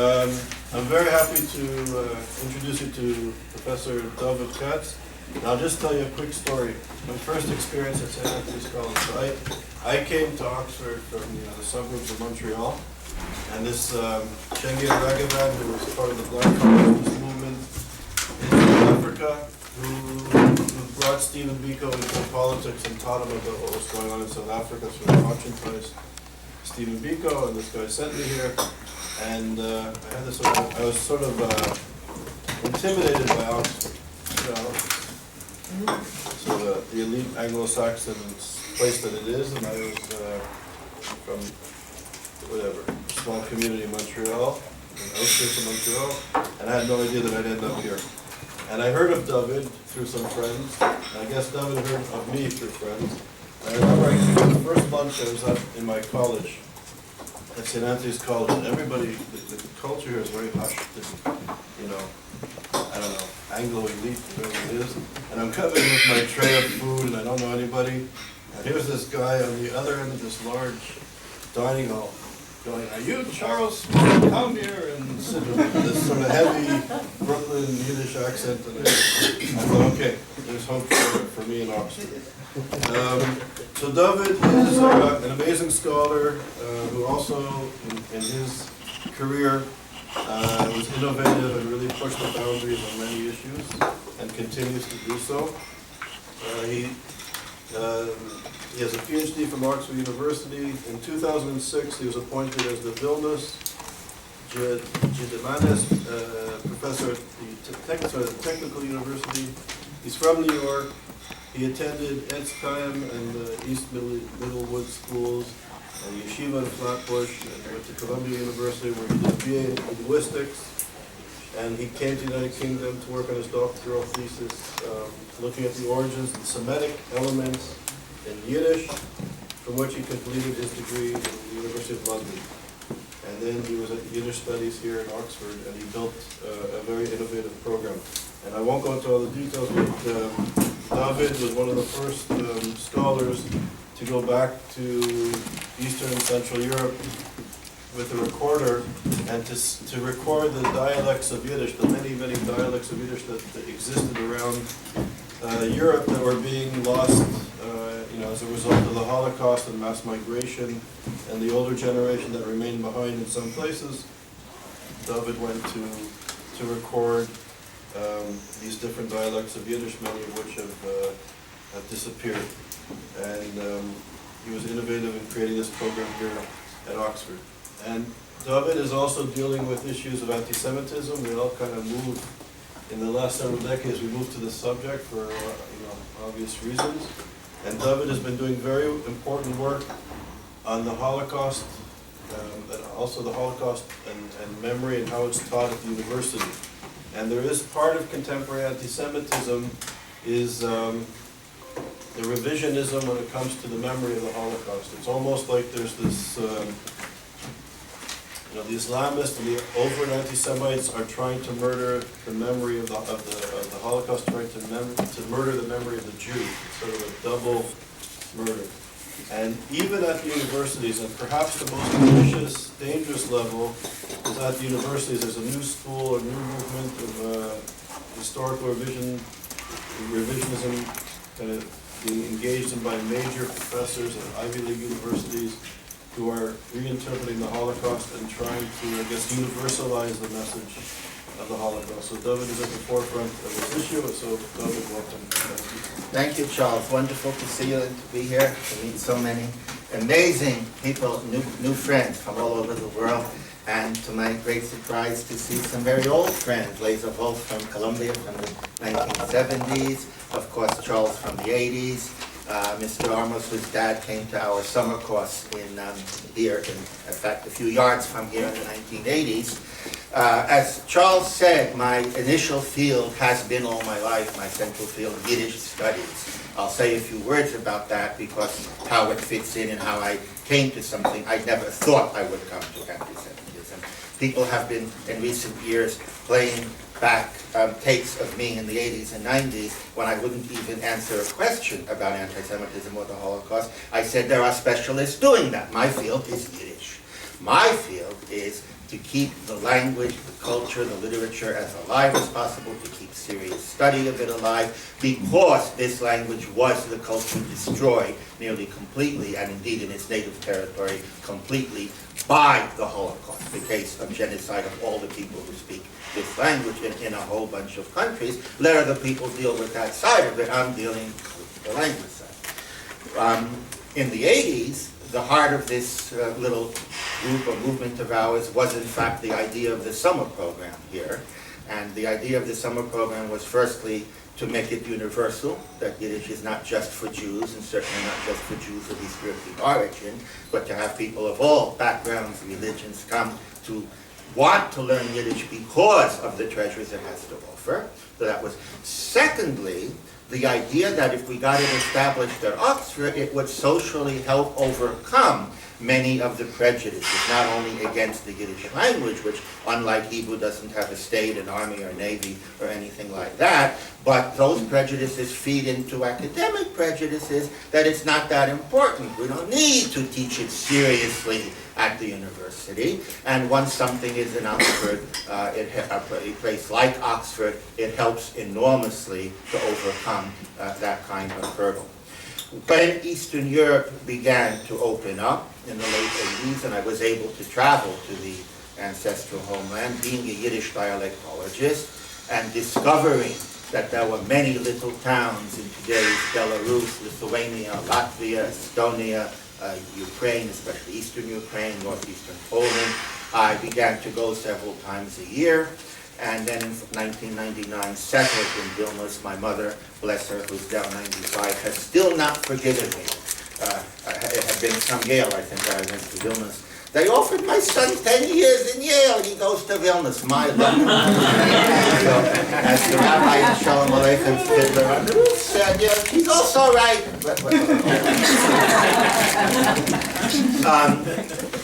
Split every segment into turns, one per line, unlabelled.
I'm very happy to introduce you to Professor Dovid Katz. And I'll just tell you a quick story. My first experience at St. Anthony's College. So I came to Oxford from the suburbs of Montreal, and this Chengi Ragavan, who was part of the Black Communist movement in Africa, who brought Stephen Biko into politics and taught him about what was going on in South Africa, so he conscientized Stephen Biko, and this guy sent me here. And I had this. I was sort of intimidated by Oxford, sort of the elite Anglo-Saxon place that it is, and I was from whatever small community in Montreal, outskirts of Montreal, and I had no idea that I'd end up here. And I heard of Dovid through some friends, and I guess Dovid heard of me through friends. And I remember I came to the first lunch I was at in my college. At St. Anthony's College, and everybody, the culture here is very hushed, I don't know, Anglo elite, whatever it is. And I'm coming with my tray of food, and I don't know anybody. And here's this guy on the other end of this large dining hall going, "Are you Charles? Come here," and sit with this sort of heavy Brooklyn Yiddish accent. And I thought, okay, there's hope for me in Oxford. So Dovid is an amazing scholar who also, in his career, was innovative and really pushed the boundaries on many issues, and continues to do so. He has a PhD from Oxford University. In 2006, he was appointed as the Vilnius Gediminas professor at the Technical University. He's from New York. He attended Etzheim and the East Middlewood schools, and Yeshiva in Flatbush, and went to Columbia University where he did a BA in linguistics. And he came to the United Kingdom to work on his doctoral thesis, looking at the origins and Semitic elements in Yiddish, from which he completed his degree in the University of London. And then he was at Yiddish Studies here in Oxford, and he built a very innovative program. And I won't go into all the details, but Dovid was one of the first scholars to go back to Eastern and Central Europe with a recorder and to record the dialects of Yiddish, the many, many dialects of Yiddish that existed around Europe that were being lost as a result of the Holocaust and mass migration, and the older generation that remained behind in some places. Dovid went to record these different dialects of Yiddish, many of which have disappeared. And he was innovative in creating this program here at Oxford. And Dovid is also dealing with issues of anti-Semitism. We all kind of moved, in the last several decades, we moved to this subject for obvious reasons. And Dovid has been doing very important work on the Holocaust, and also the Holocaust and memory and how it's taught at the university. And there is part of contemporary anti-Semitism is the revisionism when it comes to the memory of the Holocaust. It's almost like there's this, the Islamists and the overt anti-Semites are trying to murder the memory of the Holocaust, trying to murder the memory of the Jew. It's sort of a double murder. And even at the universities, and perhaps the most pernicious, dangerous level is at the universities. There's a new school, a new movement of historical revisionism kind of being engaged in by major professors at Ivy League universities who are reinterpreting the Holocaust and trying to, universalize the message of the Holocaust. So Dovid is at the forefront of this issue, so Dovid, welcome.
Thank you, Charles. Wonderful to see you and to be here, to meet so many amazing people, new friends from all over the world, and to my great surprise to see some very old friends, Laser Wolf from Columbia from the 1970s, of course Charles from the 80s, Mr. Armos, whose dad came to our summer course here, in fact a few yards from here in the 1980s. As Charles said, my initial field has been all my life, my central field, Yiddish studies. I'll say a few words about that because how it fits in and how I came to something I never thought I would come to anti-Semitism. People have been, in recent years, playing back takes of me in the 80s and 90s when I wouldn't even answer a question about anti-Semitism or the Holocaust. I said there are specialists doing that. My field is Yiddish. My field is to keep the language, the culture, the literature as alive as possible, to keep serious study of it alive, because this language was the culture destroyed nearly completely, and indeed in its native territory, completely by the Holocaust, the case of genocide of all the people who speak this language in a whole bunch of countries. Let other people deal with that side of it. I'm dealing with the language side. In the 80s, the heart of this little group or movement of ours was in fact the idea of the summer program here. And the idea of the summer program was firstly to make it universal, that Yiddish is not just for Jews, and certainly not just for Jews of East European origin, but to have people of all backgrounds, religions come to want to learn Yiddish because of the treasures it has to offer. So that was. Secondly, the idea that if we got it established at Oxford, it would socially help overcome many of the prejudices, not only against the Yiddish language, which, unlike Hebrew, doesn't have a state, an army, or navy, or anything like that, but those prejudices feed into academic prejudices that it's not that important. We don't need to teach it seriously at the university, and once something is in Oxford, a place like Oxford, it helps enormously to overcome that kind of hurdle. When Eastern Europe began to open up in the late 80s, and I was able to travel to the ancestral homeland, being a Yiddish dialectologist, and discovering that there were many little towns in today's Belarus, Lithuania, Latvia, Estonia, Ukraine, especially Eastern Ukraine, northeastern Poland. I began to go several times a year. And then in 1999, settled in Vilnius. My mother, bless her, who's now 95, has still not forgiven me. It had been from Yale, I think, I went to Vilnius. They offered my son 10 years in Yale. He goes to Vilnius. My luck. So, as the Rabbi Shalom Aleichem Fiddler on the roof said, yeah, he's also right.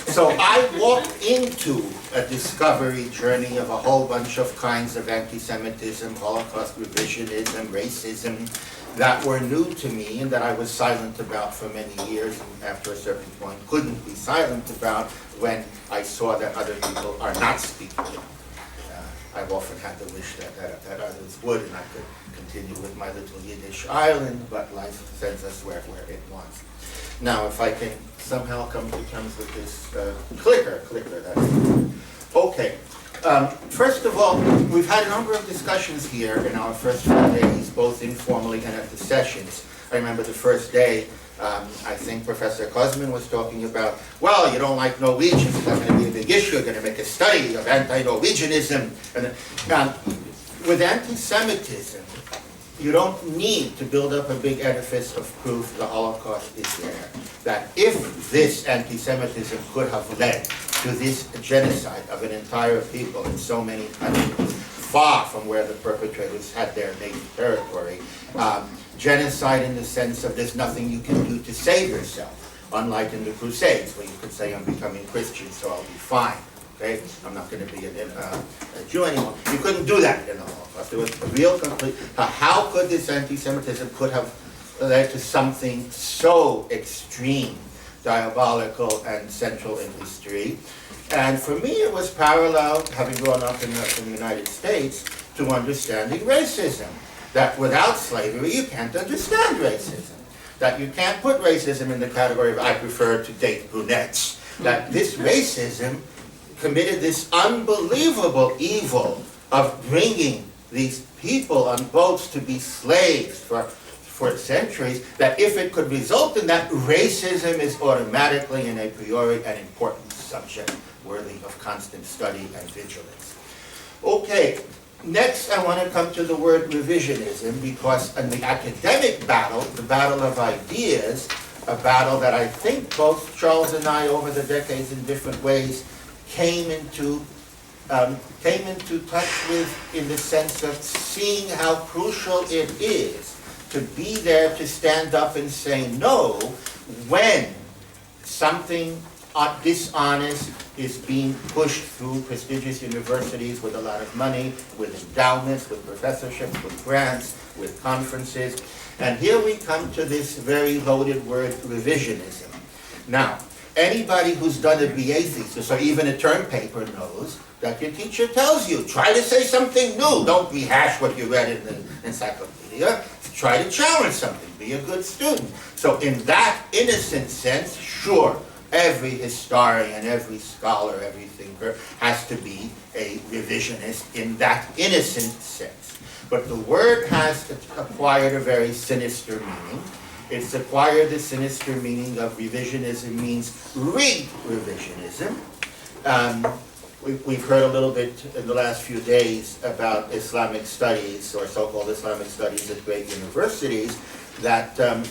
So I walked into a discovery journey of a whole bunch of kinds of anti-Semitism, Holocaust revisionism, racism, that were new to me and that I was silent about for many years, and after a certain point couldn't be silent about when I saw that other people are not speaking it. I've often had the wish that others would, and I could continue with my little Yiddish island, but life sends us where it wants. Now, if I can somehow come to terms with this clicker, that's okay. First of all, we've had a number of discussions here in our first few days, both informally and at the sessions. I remember the first day, I think Professor Kozman was talking about, well, you don't like Norwegians, it's not going to be a big issue, you're going to make a study of anti-Norwegianism. And with anti-Semitism, you don't need to build up a big edifice of proof the Holocaust is there. That if this anti-Semitism could have led to this genocide of an entire people in so many countries, far from where the perpetrators had their native territory, genocide in the sense of there's nothing you can do to save yourself, unlike in the Crusades, where you could say, I'm becoming Christian, so I'll be fine. Okay? I'm not going to be a Jew anymore. You couldn't do that in the Holocaust. There was a real complete. How could this anti-Semitism could have led to something so extreme, diabolical, and central in history? And for me, it was parallel, having grown up in the United States, to understanding racism. That without slavery, you can't understand racism. That you can't put racism in the category of I prefer to date brunettes. That this racism committed this unbelievable evil of bringing these people on boats to be slaves for centuries, that if it could result in that, racism is automatically and a priori an important subject worthy of constant study and vigilance. Okay, next I want to come to the word revisionism, because in the academic battle, the battle of ideas, a battle that I think both Charles and I over the decades in different ways came into touch with, in the sense of seeing how crucial it is to be there to stand up and say no when something dishonest is being pushed through prestigious universities with a lot of money, with endowments, with professorships, with grants, with conferences. And here we come to this very loaded word, revisionism. Now, Anybody who's done a BA thesis or even a term paper knows that your teacher tells you, try to say something new. Don't rehash what you read in the encyclopedia. Try to challenge something. Be a good student. So in that innocent sense, sure, every historian, every scholar, every thinker has to be a revisionist in that innocent sense. But the word has acquired a very sinister meaning. It's acquired the sinister meaning of revisionism means re-revisionism. We've heard a little bit in the last few days about Islamic studies, or so-called Islamic studies at great universities, and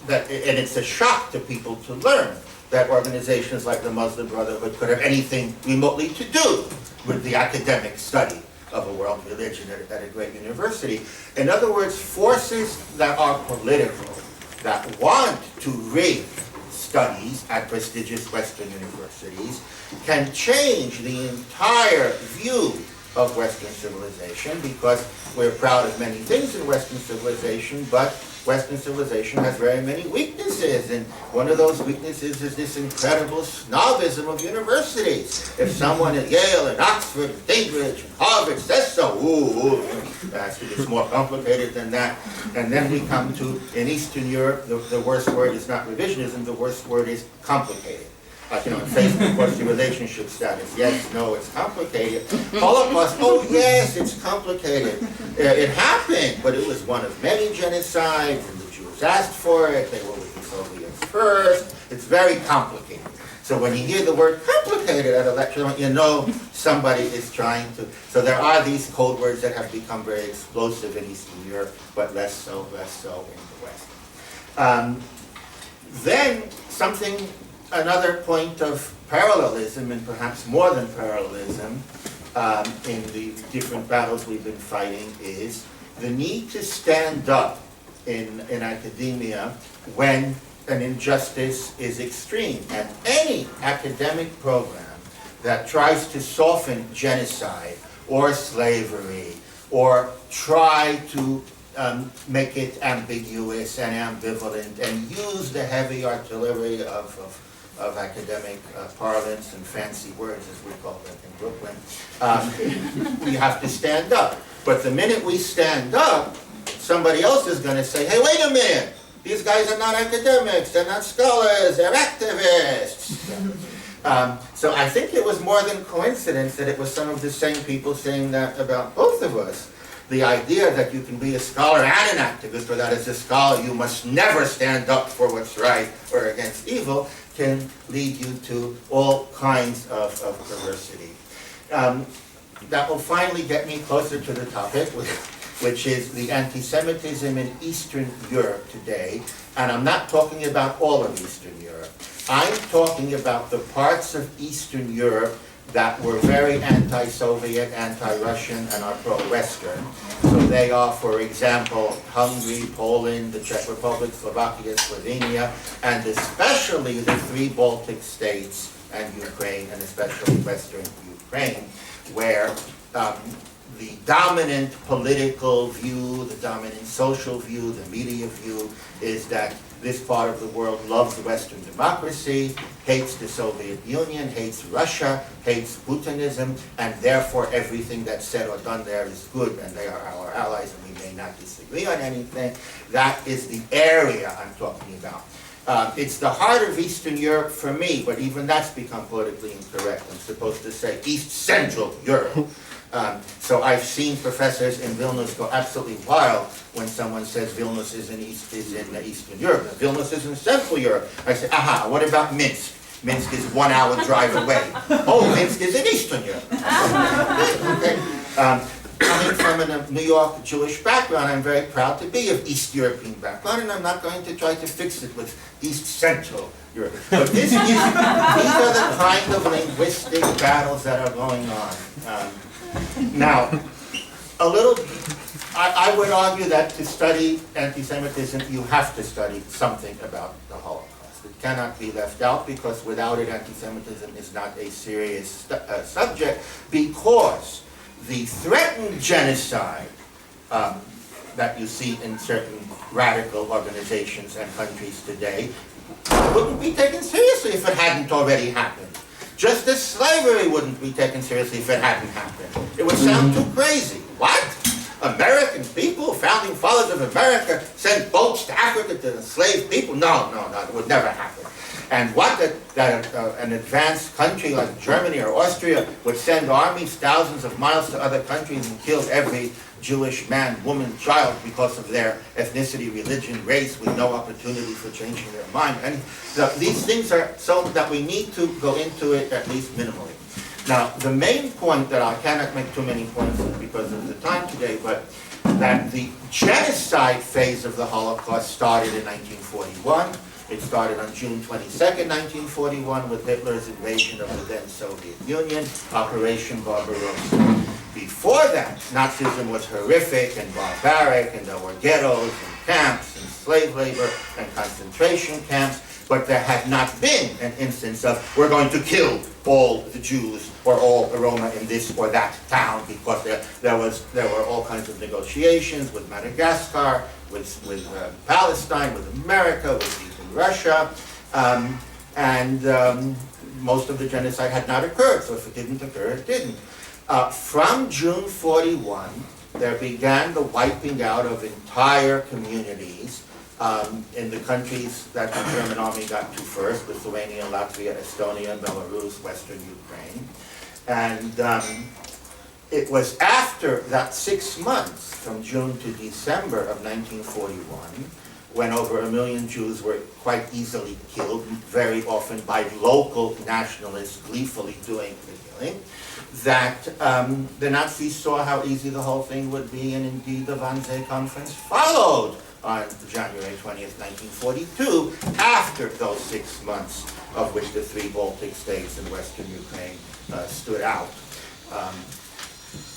it's a shock to people to learn that organizations like the Muslim Brotherhood could have anything remotely to do with the academic study of a world religion at a great university. In other words, forces that are political, that want to rig studies at prestigious Western universities, can change the entire view of Western civilization, because we're proud of many things in Western civilization, but Western civilization has very many weaknesses, and one of those weaknesses is this incredible snobism of universities. If someone at Yale and Oxford and Cambridge and Harvard says so, actually it's more complicated than that. And then we come to, in Eastern Europe, the worst word is not revisionism, the worst word is complicated. Like, in Facebook, what's your relationship status? Yes, no, it's complicated. Holocaust, oh yes, it's complicated. It happened, but it was one of many genocides, and the Jews asked for it. They were with the Soviets first. It's very complicated. So when you hear the word complicated at a lecture, you know somebody is trying to. So there are these code words that have become very explosive in Eastern Europe, but less so in the West. Then another point of parallelism, and perhaps more than parallelism, in the different battles we've been fighting, is the need to stand up in academia when an injustice is extreme. And any academic program that tries to soften genocide or slavery, or try to make it ambiguous and ambivalent, and use the heavy artillery of academic parlance and fancy words, as we call them in Brooklyn, we have to stand up. But the minute we stand up, somebody else is going to say, hey, wait a minute, these guys are not academics, they're not scholars, they're activists. So I think it was more than coincidence that it was some of the same people saying that about both of us. The idea that you can be a scholar and an activist, or that as a scholar you must never stand up for what's right or against evil, can lead you to all kinds of perversity. That will finally get me closer to the topic, which is the anti-Semitism in Eastern Europe today. And I'm not talking about all of Eastern Europe. I'm talking about the parts of Eastern Europe that were very anti-Soviet, anti-Russian, and are pro-Western. So they are, for example, Hungary, Poland, the Czech Republic, Slovakia, Slovenia, and especially the three Baltic states and Ukraine, and especially Western Ukraine, where the dominant political view, the dominant social view, the media view is that this part of the world loves Western democracy, hates the Soviet Union, hates Russia, hates Putinism, and therefore everything that's said or done there is good, and they are our allies, and we may not disagree on anything. That is the area I'm talking about. It's the heart of Eastern Europe for me, but even that's become politically incorrect. I'm supposed to say East Central Europe. So I've seen professors in Vilnius go absolutely wild when someone says Vilnius is in Eastern Europe. Vilnius is in Central Europe. I say, aha, what about Minsk? Minsk is 1 hour drive away. Oh, Minsk is in Eastern Europe. Okay. Coming from a New York Jewish background, I'm very proud to be of East European background, and I'm not going to try to fix it with East Central Europe. But these are the kind of linguistic battles that are going on. Now, I would argue that to study anti-Semitism, you have to study something about the Holocaust. It cannot be left out, because without it, anti-Semitism is not a serious subject, because the threatened genocide that you see in certain radical organizations and countries today, wouldn't be taken seriously if it hadn't already happened. Just as slavery wouldn't be taken seriously if it hadn't happened. It would sound too crazy. What? American people, founding fathers of America, sent boats to Africa to enslave people? No, it would never happen. And what, that an advanced country like Germany or Austria would send armies thousands of miles to other countries and kill every Jewish man, woman, child because of their ethnicity, religion, race, with no opportunity for changing their mind. And these things are so that we need to go into it at least minimally. Now, the main point that I cannot make too many points because of the time today, but that the genocide phase of the Holocaust started in 1941. It started on June 22nd, 1941, with Hitler's invasion of the then Soviet Union, Operation Barbarossa. Before that, Nazism was horrific and barbaric, and there were ghettos and camps and slave labor and concentration camps, but there had not been an instance of, we're going to kill all the Jews or all the Roma in this or that town, because there were all kinds of negotiations with Madagascar, with Palestine, with America, with even Russia, and most of the genocide had not occurred, so if it didn't occur, it didn't. From June 41, there began the wiping out of entire communities in the countries that the German army got to first: Lithuania, Latvia, Estonia, Belarus, Western Ukraine. And it was after that 6 months, from June to December of 1941, when over 1 million Jews were quite easily killed, very often by local nationalists gleefully doing the killing, that the Nazis saw how easy the whole thing would be, and indeed the Wannsee Conference followed on January 20th, 1942, after those 6 months of which the 3 Baltic states and Western Ukraine stood out.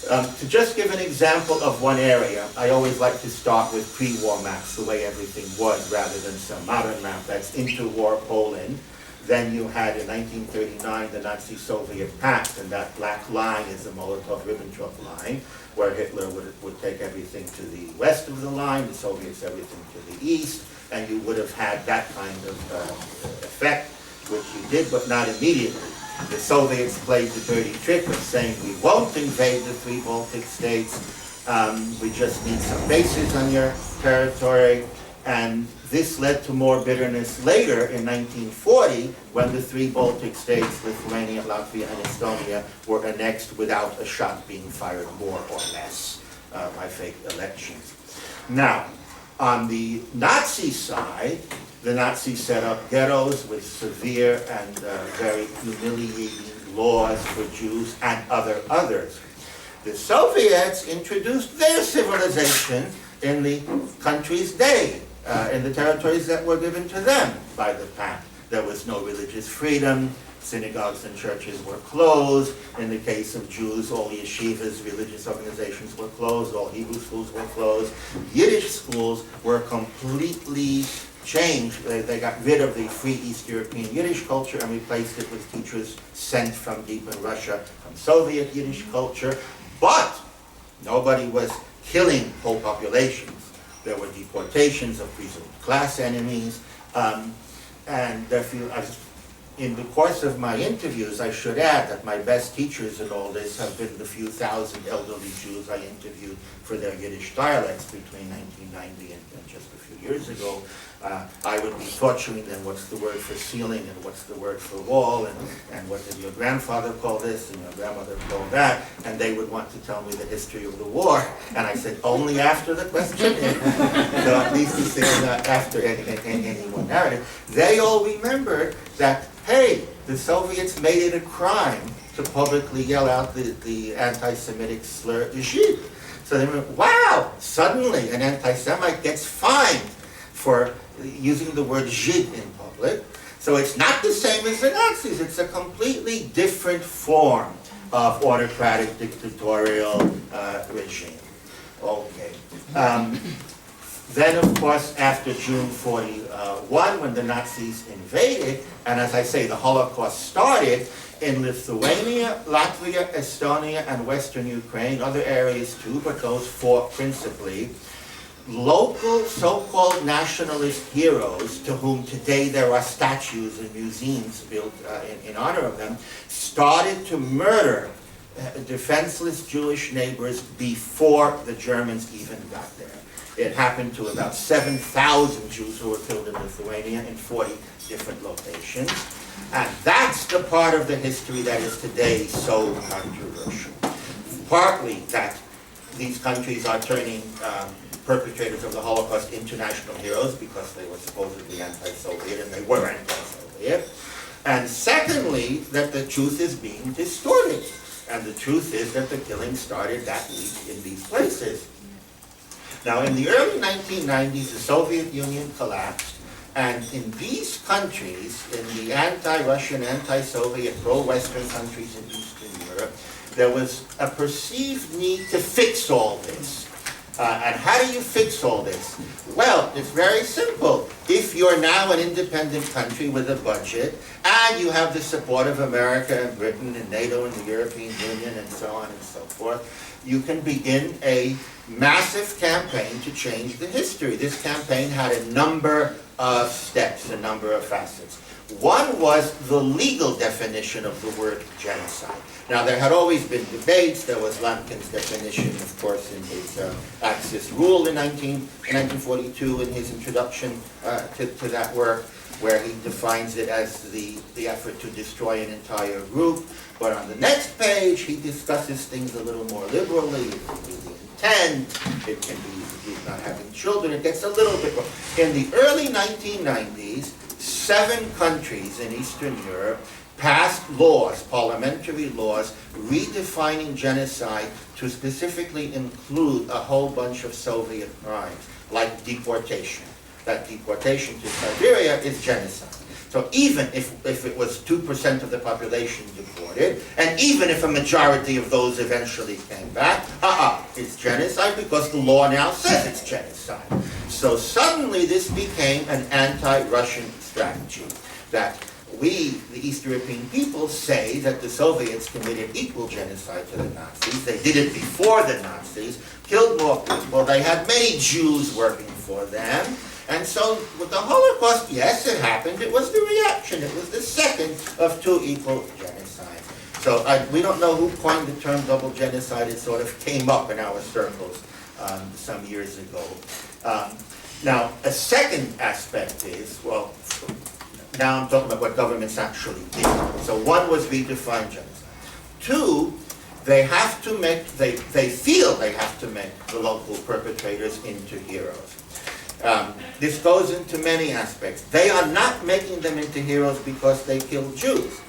To just give an example of one area, I always like to start with pre-war maps, the way everything was, rather than some modern map. That's interwar Poland. Then you had, in 1939, the Nazi-Soviet pact, and that black line is the Molotov-Ribbentrop line, where Hitler would take everything to the west of the line, the Soviets everything to the east, and you would have had that kind of effect, which you did, but not immediately. The Soviets played the dirty trick of saying, we won't invade the 3 Baltic states, we just need some bases on your territory, and this led to more bitterness later in 1940, when the 3 Baltic states, Lithuania, Latvia, and Estonia, were annexed without a shot being fired, more or less, by fake elections. Now, on the Nazi side, the Nazis set up ghettos with severe and very humiliating laws for Jews and others. The Soviets introduced their civilization in the countries in the territories that were given to them by the pact. There was no religious freedom. Synagogues and churches were closed. In the case of Jews, all yeshivas, religious organizations were closed. All Hebrew schools were closed. Yiddish schools were completely changed. They got rid of the free East European Yiddish culture and replaced it with teachers sent from deep in Russia, from Soviet Yiddish culture. But nobody was killing whole populations. There were deportations of presumed class enemies, and in the course of my interviews, I should add that my best teachers in all this have been the few thousand elderly Jews I interviewed for their Yiddish dialects between 1990 and just a few years ago. I would be torturing them, what's the word for ceiling, and what's the word for wall, and what did your grandfather call this, and your grandmother call that, and they would want to tell me the history of the war, and I said, only after the question, so at least to say not after any more narrative. They all remembered that, hey, the Soviets made it a crime to publicly yell out the anti-Semitic slur, Yeshiv. So they went, wow, suddenly an anti-Semite gets fined for using the word Žid in public. So it's not the same as the Nazis. It's a completely different form of autocratic dictatorial regime. Okay. Then, of course, after June 41, when the Nazis invaded, and as I say, the Holocaust started, in Lithuania, Latvia, Estonia, and Western Ukraine, other areas too, but those 4 principally, local so-called nationalist heroes, to whom today there are statues and museums built in honor of them, started to murder defenseless Jewish neighbors before the Germans even got there. It happened to about 7,000 Jews who were killed in Lithuania in 40 different locations. And that's the part of the history that is today so controversial. Partly that these countries are turning perpetrators of the Holocaust into national heroes because they were supposedly anti-Soviet, and they were anti-Soviet. And secondly, that the truth is being distorted. And the truth is that the killing started that week in these places. Now, in the early 1990s, the Soviet Union collapsed, and in these countries, in the anti-Russian, anti-Soviet, pro-Western countries in Eastern Europe, there was a perceived need to fix all this. And how do you fix all this? Well, it's very simple. If you're now an independent country with a budget, and you have the support of America and Britain and NATO and the European Union and so on and so forth, you can begin a massive campaign to change the history. This campaign had a number of steps, a number of facets. One was the legal definition of the word genocide. Now, there had always been debates. There was Lampkin's definition, of course, in his Axis Rule in 1942, in his introduction to that work, where he defines it as the effort to destroy an entire group. But on the next page, he discusses things a little more liberally. It can be the intent, it can be the group not having children. It gets a little bit more. In the early 1990s, 7 countries in Eastern Europe passed laws, parliamentary laws, redefining genocide to specifically include a whole bunch of Soviet crimes, like deportation. That deportation to Siberia is genocide. So even if it was 2% of the population deported, and even if a majority of those eventually came back, it's genocide because the law now says it's genocide. So suddenly this became an anti-Russian strategy, that we, the East European people, say that the Soviets committed equal genocide to the Nazis. They did it before the Nazis, killed more people, they had many Jews working for them. And so with the Holocaust, yes, it happened. It was the reaction. It was the second of 2 equal genocides. So we don't know who coined the term double genocide. It sort of came up in our circles some years ago. Now, a second aspect is, well, now I'm talking about what governments actually did. So one was redefine genocide. 2, they have to make, they feel they have to make the local perpetrators into heroes. This goes into many aspects. They are not making them into heroes because they killed Jews,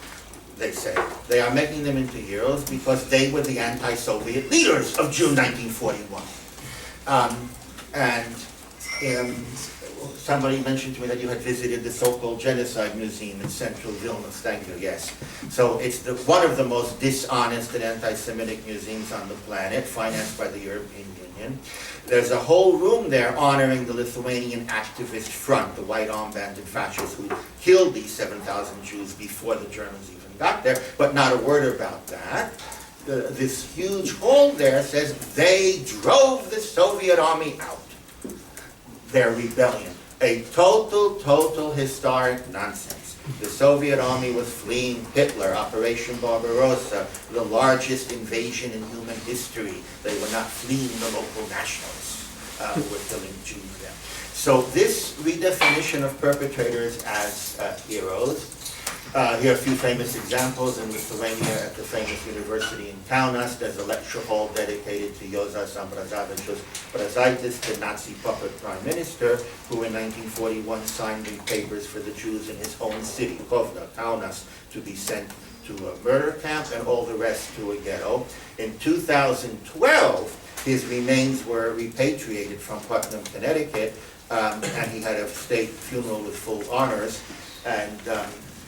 they say. They are making them into heroes because they were the anti-Soviet leaders of June 1941. Somebody mentioned to me that you had visited the so-called Genocide Museum in central Vilnius. Thank you, yes. So it's one of the most dishonest and anti-Semitic museums on the planet, financed by the European Union. There's a whole room there honoring the Lithuanian activist front, the white armbanded fascists who killed these 7,000 Jews before the Germans even got there, but not a word about that. This huge hall there says they drove the Soviet army out. Their rebellion. A total historic nonsense. The Soviet army was fleeing Hitler, Operation Barbarossa, the largest invasion in human history. They were not fleeing the local nationalists who were killing Jews there. So this redefinition of perpetrators as heroes. Here are a few famous examples. In Lithuania, at the famous university in Kaunas, there's a lecture hall dedicated to Juozas Ambrazevičius Brazaitis, the Nazi puppet prime minister, who in 1941 signed the papers for the Jews in his own city, Kovna, Kaunas, to be sent to a murder camp and all the rest to a ghetto. In 2012, his remains were repatriated from Putnam, Connecticut, and he had a state funeral with full honors. And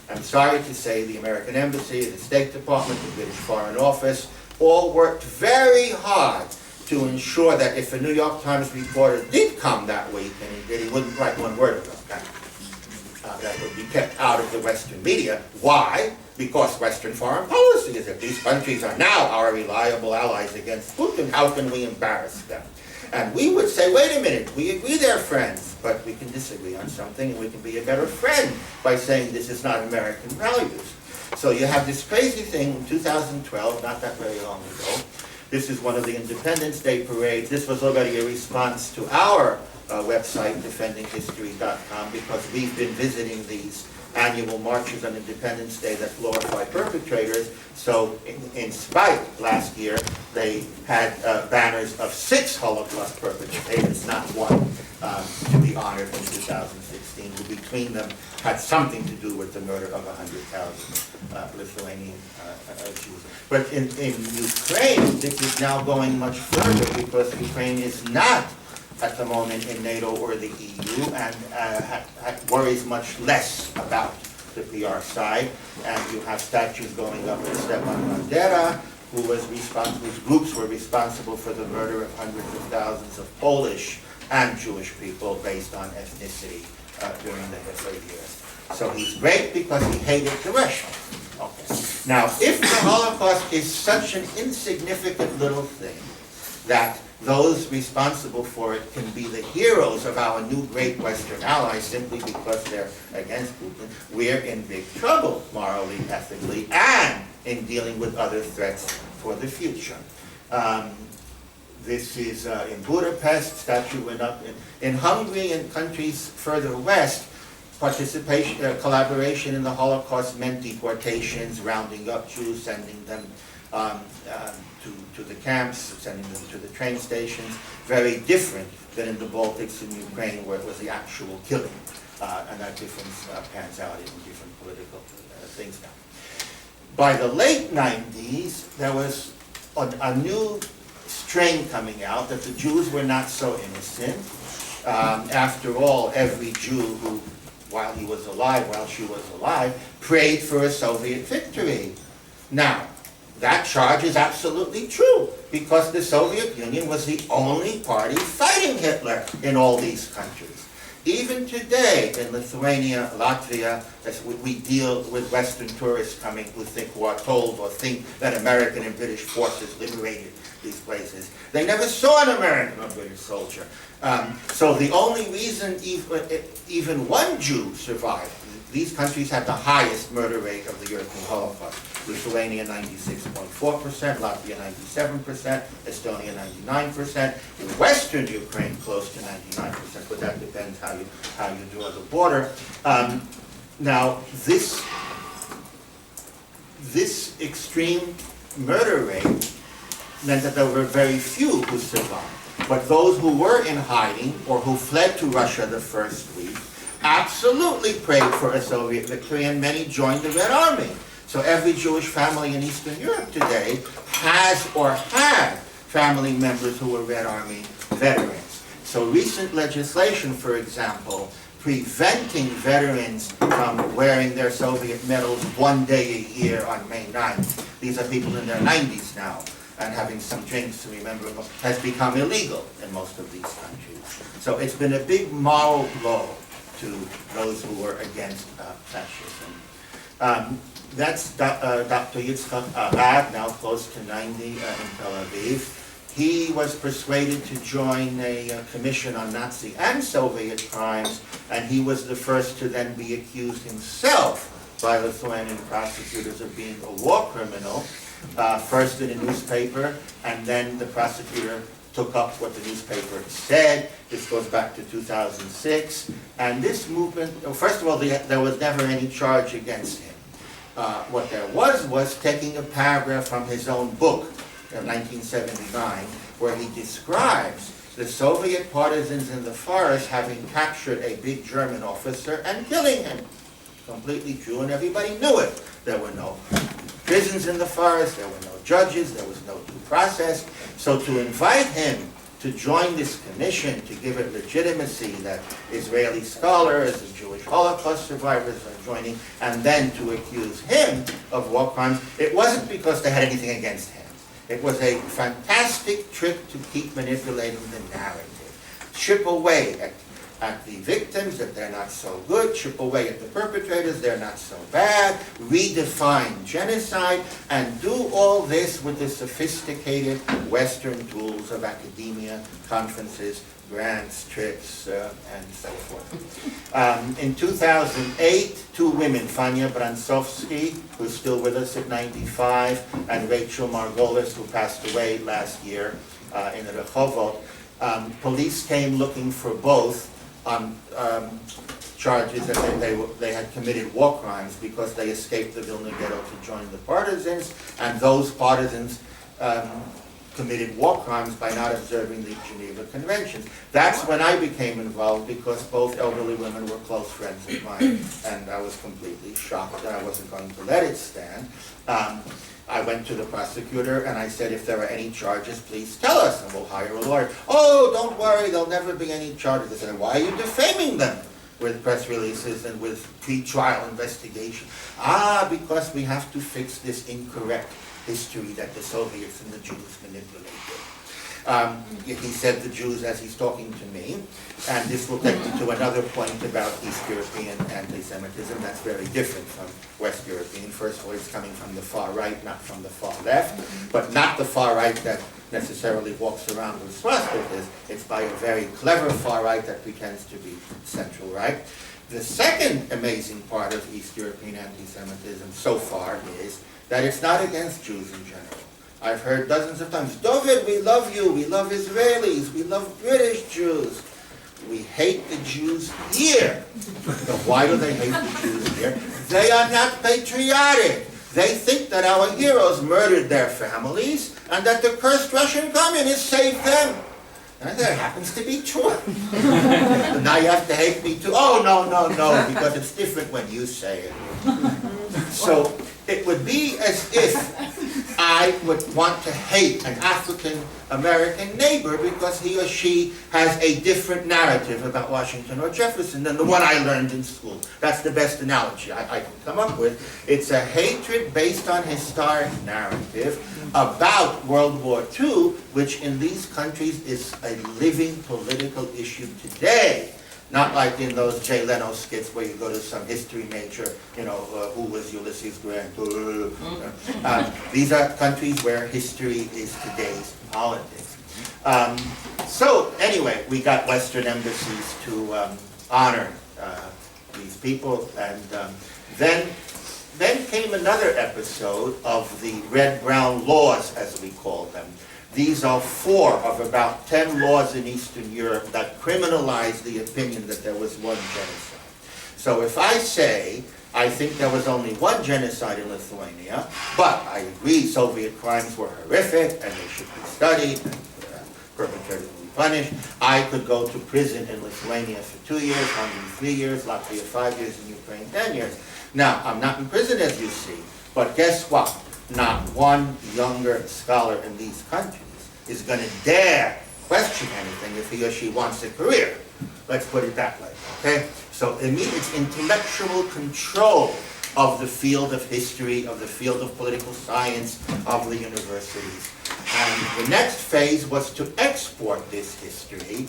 I'm sorry to say the American Embassy, the State Department, the British Foreign Office, all worked very hard to ensure that if a New York Times reporter did come that week, and he wouldn't write one word about that, that would be kept out of the Western media. Why? Because Western foreign policy is that these countries are now our reliable allies against Putin. How can we embarrass them? And we would say, wait a minute, we agree they're friends, but we can disagree on something, and we can be a better friend by saying this is not American values. So you have this crazy thing in 2012, not that very long ago. This is one of the Independence Day parades. This was already a response to our website, defendinghistory.com, because we've been visiting these annual marches on Independence Day that glorify perpetrators. So in spite, last year, they had banners of 6 Holocaust perpetrators, not one, to be honored in 2016, who between them had something to do with the murder of 100,000 Lithuanian Jews. But in Ukraine, this is now going much further, because Ukraine is not at the moment in NATO or the EU, and worries much less about the PR side. And you have statues going up to Stepan Bandera, whose groups were responsible for the murder of hundreds of thousands of Polish and Jewish people based on ethnicity during the Hitler years. So he's great because he hated the Russians. Okay. Now, if the Holocaust is such an insignificant little thing that those responsible for it can be the heroes of our new great Western allies simply because they're against Putin, we're in big trouble morally, ethically, and in dealing with other threats for the future. This is in Budapest, statue went up. In Hungary and countries further west, collaboration in the Holocaust meant deportations, rounding up Jews, sending them to the camps, sending them to the train stations. Very different than in the Baltics and Ukraine, where it was the actual killing. And that difference pans out in different political things now. By the late 90s, there was a new strain coming out that the Jews were not so innocent. After all, every Jew who, while he was alive, while she was alive, prayed for a Soviet victory. Now, that charge is absolutely true, because the Soviet Union was the only party fighting Hitler in all these countries. Even today, in Lithuania, Latvia, we deal with Western tourists coming who are told or think that American and British forces liberated these places. They never saw an American or British soldier. So the only reason even one Jew survived, these countries had the highest murder rate of the European Holocaust. Lithuania 96.4%, Latvia 97%, Estonia 99%, Western Ukraine close to 99%, but that depends how you draw the border. Now, this extreme murder rate meant that there were very few who survived. But those who were in hiding or who fled to Russia the first week absolutely prayed for a Soviet victory, and many joined the Red Army. So every Jewish family in Eastern Europe today has or had family members who were Red Army veterans. So recent legislation, for example, preventing veterans from wearing their Soviet medals one day a year on May 9th. These are people in their 90s now, and having some drinks to remember them, has become illegal in most of these countries. So it's been a big moral blow to those who were against fascism. That's Dr. Yitzchak Arad, now close to 90 in Tel Aviv. He was persuaded to join a commission on Nazi and Soviet crimes, and he was the first to then be accused himself by Lithuanian prosecutors of being a war criminal, first in a newspaper, and then the prosecutor took up what the newspaper said. This goes back to 2006. And this movement, first of all, there was never any charge against him. What there was taking a paragraph from his own book in 1979, where he describes the Soviet partisans in the forest having captured a big German officer and killing him. Completely true, and everybody knew it. There were no prisons in the forest, there were no judges, there was no due process. So to invite him to join this commission, to give it legitimacy that Israeli scholars and Jewish Holocaust survivors are joining, and then to accuse him of war crimes, it wasn't because they had anything against him. It was a fantastic trick to keep manipulating the narrative, chip away at the victims, that they're not so good, chip away at the perpetrators, they're not so bad, redefine genocide, and do all this with the sophisticated Western tools of academia, conferences, grants, trips, and so forth. In 2008, two women, Fania Bransovsky, who's still with us at 95, and Rachel Margolis, who passed away last year in Rehovot, police came looking for both on charges that they had committed war crimes because they escaped the Vilna Ghetto to join the partisans, and those partisans committed war crimes by not observing the Geneva Conventions. That's when I became involved because both elderly women were close friends of mine, and I was completely shocked that I wasn't going to let it stand. I went to the prosecutor and I said, if there are any charges, please tell us and we'll hire a lawyer. Oh, don't worry, there'll never be any charges. I said, why are you defaming them with press releases and with pre-trial investigation? Because we have to fix this incorrect history that the Soviets and the Jews manipulated. He said the Jews as he's talking to me, and this will take me to another point about East European anti-Semitism that's very different from West European. First of all, it's coming from the far right, not from the far left, but not the far right that necessarily walks around with swastikas. It's by a very clever far right that pretends to be central right. The second amazing part of East European anti-Semitism so far is that it's not against Jews in general. I've heard dozens of times, Dovid, we love you, we love Israelis, we love British Jews. We hate the Jews here. Now, why do they hate the Jews here? They are not patriotic. They think that our heroes murdered their families and that the cursed Russian communists saved them. And that happens to be true. Now you have to hate me too. Oh, no, because it's different when you say it. So it would be as if I would want to hate an African-American neighbor because he or she has a different narrative about Washington or Jefferson than the one I learned in school. That's the best analogy I can come up with. It's a hatred based on historic narrative about World War II, which in these countries is a living political issue today. Not like in those Jay Leno skits where you go to some history major, who was Ulysses Grant? These are countries where history is today's politics. So anyway, we got Western embassies to honor these people, and then came another episode of the red-brown laws, as we call them. These are 4 of about 10 laws in Eastern Europe that criminalize the opinion that there was one genocide. So if I say, I think there was only one genocide in Lithuania, but I agree Soviet crimes were horrific and they should be studied and perpetrators will be punished, I could go to prison in Lithuania for 2 years, Hungary 3 years, Latvia 5 years, and Ukraine 10 years. Now, I'm not in prison as you see, but guess what? Not one younger scholar in these countries is going to dare question anything if he or she wants a career. Let's put it that way, okay? So it means it's intellectual control of the field of history, of the field of political science, of the universities. And the next phase was to export this history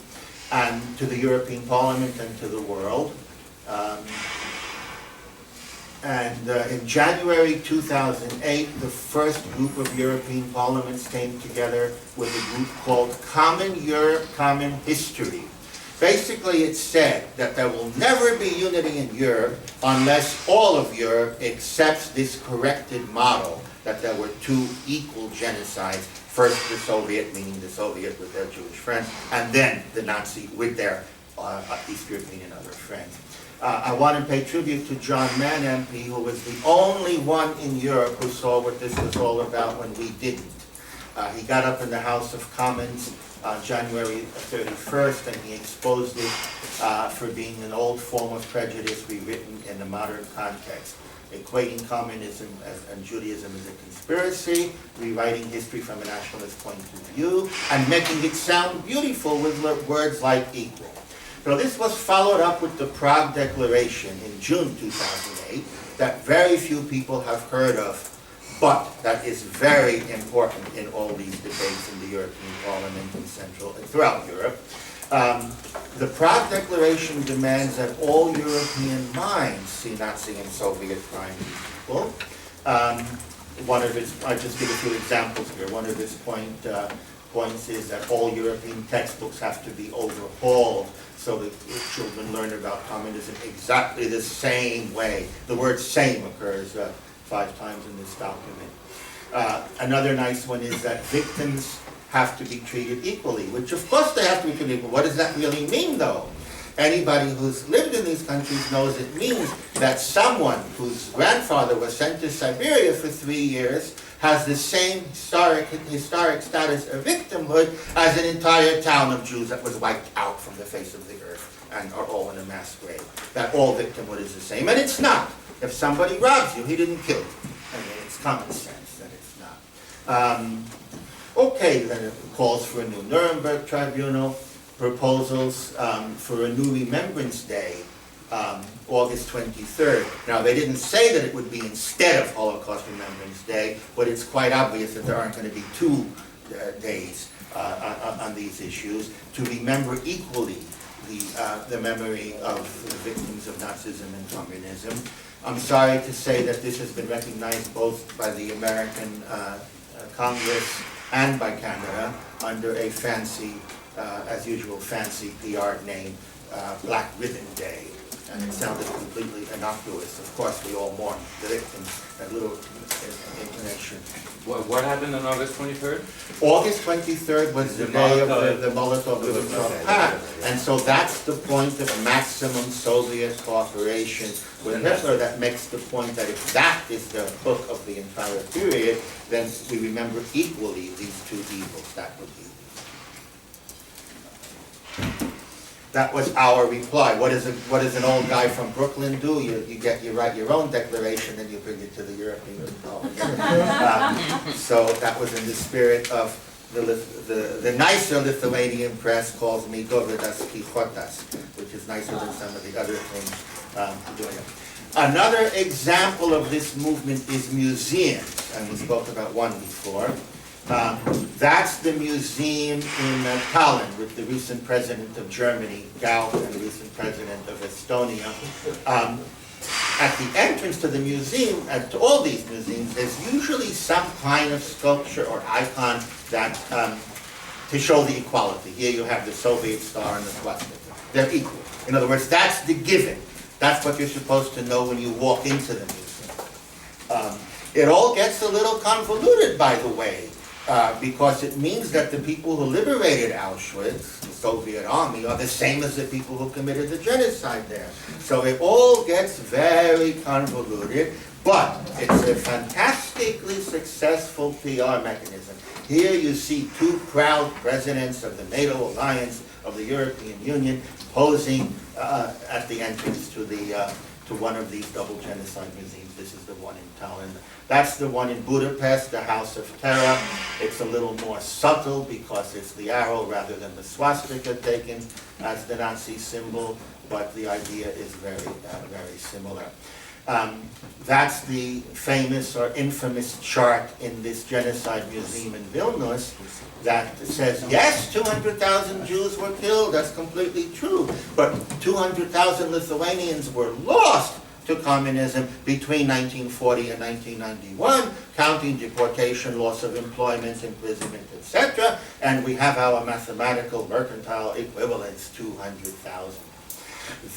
to the European Parliament and to the world. In January 2008, the first group of European parliaments came together with a group called Common Europe, Common History. Basically, it said that there will never be unity in Europe unless all of Europe accepts this corrected model that there were 2 equal genocides. First the Soviet, meaning the Soviet with their Jewish friends, and then the Nazi with their East European and other friends. I want to pay tribute to John Mann, MP, who was the only one in Europe who saw what this was all about when we didn't. He got up in the House of Commons on January 31st, and he exposed it for being an old form of prejudice rewritten in the modern context, equating communism and Judaism as a conspiracy, rewriting history from a nationalist point of view, and making it sound beautiful with words like equal. So this was followed up with the Prague Declaration in June 2008 that very few people have heard of, but that is very important in all these debates in the European Parliament and Central and throughout Europe. The Prague Declaration demands that all European minds see Nazi and Soviet crime equal. One of its, I'll just give a few examples here. One of its points is that all European textbooks have to be overhauled so that children learn about communism exactly the same way. The word same occurs 5 times in this document. Another nice one is that victims have to be treated equally, which of course they have to be treated equally. What does that really mean though? Anybody who's lived in these countries knows it means that someone whose grandfather was sent to Siberia for 3 years has the same historic status of victimhood as an entire town of Jews that was wiped out from the face of the earth and are all in a mass grave. That all victimhood is the same, and it's not. If somebody robs you, he didn't kill you. I mean, it's common sense that it's not. Okay, then it calls for a new Nuremberg tribunal, proposals for a new Remembrance Day, August 23rd. Now, they didn't say that it would be instead of Holocaust Remembrance Day, but it's quite obvious that there aren't going to be 2 days on these issues to remember equally the memory of the victims of Nazism and communism. I'm sorry to say that this has been recognized both by the American Congress and by Canada under a fancy, as usual, fancy PR name, Black Ribbon Day. And it sounded completely innocuous. Of course, we all mourn the victims, a little inclination.
What happened on August 23rd?
August 23rd was the day of the Molotov-Ribbentrop Pact, and so that's the point of maximum Soviet cooperation with Hitler. That makes the point that if that is the hook of the entire period, then we remember equally these 2 evils. That would be. That was our reply. What does an old guy from Brooklyn do? You write your own declaration and you bring it to the European Parliament. So that was in the spirit of the nicer Lithuanian press calls me Dovidas Kichotas, which is nicer than some of the other things doing it. Another example of this movement is museums, and we spoke about one before. That's the museum in Tallinn with the recent president of Germany, Gauck, and the recent president of Estonia. At the entrance to the museum, to all these museums, there's usually some kind of sculpture or icon that to show the equality. Here you have the Soviet star and the swastika. They're equal. In other words, that's the given. That's what you're supposed to know when you walk into the museum. It all gets a little convoluted, by the way. Because it means that the people who liberated Auschwitz, the Soviet army, are the same as the people who committed the genocide there. So it all gets very convoluted, but it's a fantastically successful PR mechanism. Here you see 2 proud presidents of the NATO alliance, of the European Union, posing at the entrance to one of these double genocide museums. This is the one in Tallinn. That's the one in Budapest, the House of Terror. It's a little more subtle because it's the arrow rather than the swastika taken as the Nazi symbol, but the idea is very, very similar. That's the famous or infamous chart in this genocide museum in Vilnius that says, yes, 200,000 Jews were killed, that's completely true, but 200,000 Lithuanians were lost to communism between 1940 and 1991, counting deportation, loss of employment, imprisonment, etc., and we have our mathematical mercantile equivalents, 200,000.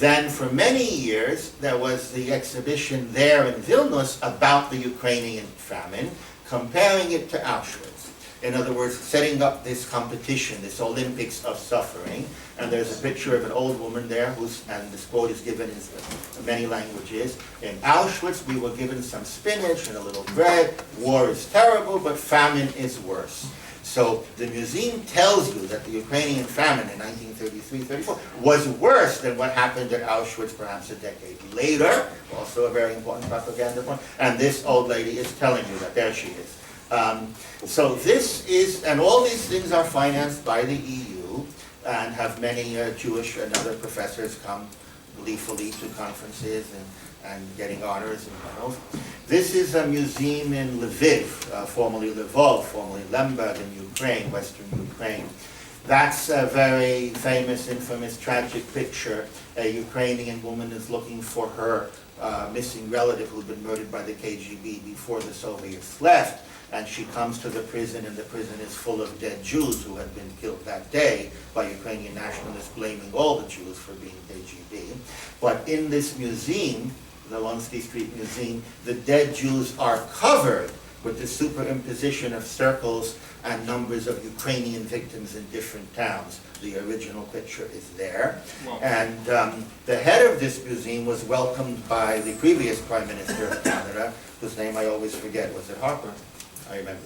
Then for many years, there was the exhibition there in Vilnius about the Ukrainian famine, comparing it to Auschwitz. In other words, setting up this competition, this Olympics of suffering. And there's a picture of an old woman there, and this quote is given in many languages. In Auschwitz, we were given some spinach and a little bread. War is terrible, but famine is worse. So the museum tells you that the Ukrainian famine in 1933-34 was worse than what happened at Auschwitz perhaps a decade later, also a very important propaganda point, and this old lady is telling you that. There she is. So this is, and all these things are financed by the EU, and have many Jewish and other professors come gleefully to conferences and getting honors and medals. This is a museum in Lviv, formerly Lvov, formerly Lemberg in Ukraine, western Ukraine. That's a very famous, infamous, tragic picture. A Ukrainian woman is looking for her missing relative who'd been murdered by the KGB before the Soviets left. And she comes to the prison, and the prison is full of dead Jews who had been killed that day by Ukrainian nationalists blaming all the Jews for being KGB. But in this museum, the Lonsky Street Museum, the dead Jews are covered with the superimposition of circles and numbers of Ukrainian victims in different towns. The original picture is there. Wow. And the head of this museum was welcomed by the previous Prime Minister of Canada, whose name I always forget. Was it Harper? I remember.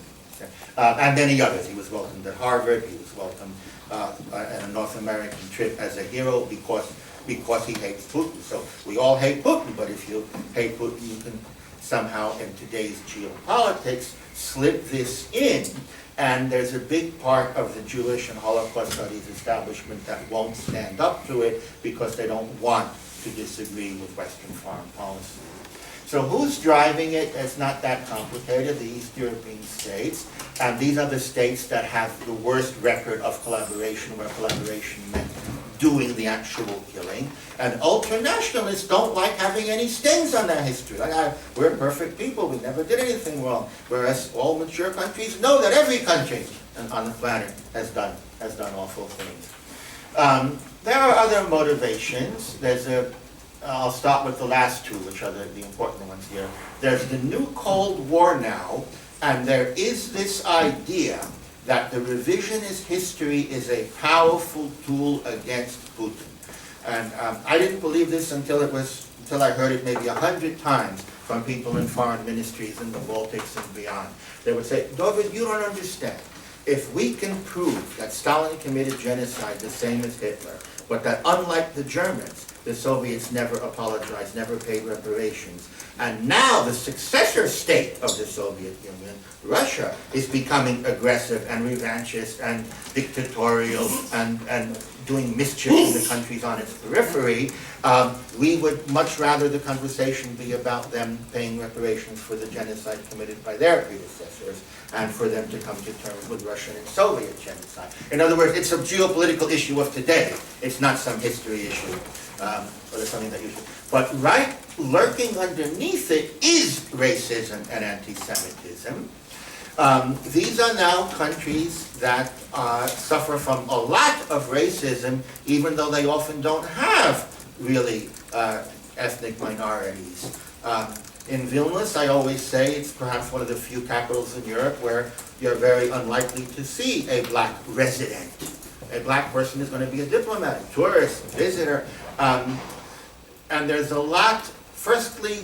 And many others. He was welcomed at Harvard. He was welcomed at a North American trip as a hero because he hates Putin. So we all hate Putin, but if you hate Putin, you can somehow, in today's geopolitics, slip this in. And there's a big part of the Jewish and Holocaust studies establishment that won't stand up to it because they don't want to disagree with Western foreign policy. So who's driving it? It's not that complicated. The East European states. And these are the states that have the worst record of collaboration, where collaboration meant doing the actual killing. And ultranationalists don't like having any stains on their history. Like, we're perfect people, we never did anything wrong. Whereas all mature countries know that every country on the planet has done awful things. There are other motivations. I'll start with the last two, which are the important ones here. There's the new Cold War now, and there is this idea that the revisionist history is a powerful tool against Putin. And I didn't believe this until I heard it maybe 100 times from people in foreign ministries in the Baltics and beyond. They would say, Dovid, you don't understand. If we can prove that Stalin committed genocide the same as Hitler, but that unlike the Germans, the Soviets never apologized, never paid reparations, and now the successor state of the Soviet Union, Russia, is becoming aggressive and revanchist and dictatorial and doing mischief in the countries on its periphery, we would much rather the conversation be about them paying reparations for the genocide committed by their predecessors and for them to come to terms with Russian and Soviet genocide. In other words, it's a geopolitical issue of today. It's not some history issue, or something that you should. But right lurking underneath it is racism and anti-Semitism. These are now countries that suffer from a lot of racism, even though they often don't have really ethnic minorities. In Vilnius, I always say it's perhaps one of the few capitals in Europe where you're very unlikely to see a black resident. A black person is going to be a diplomat, a tourist, a visitor. And there's a lot, firstly,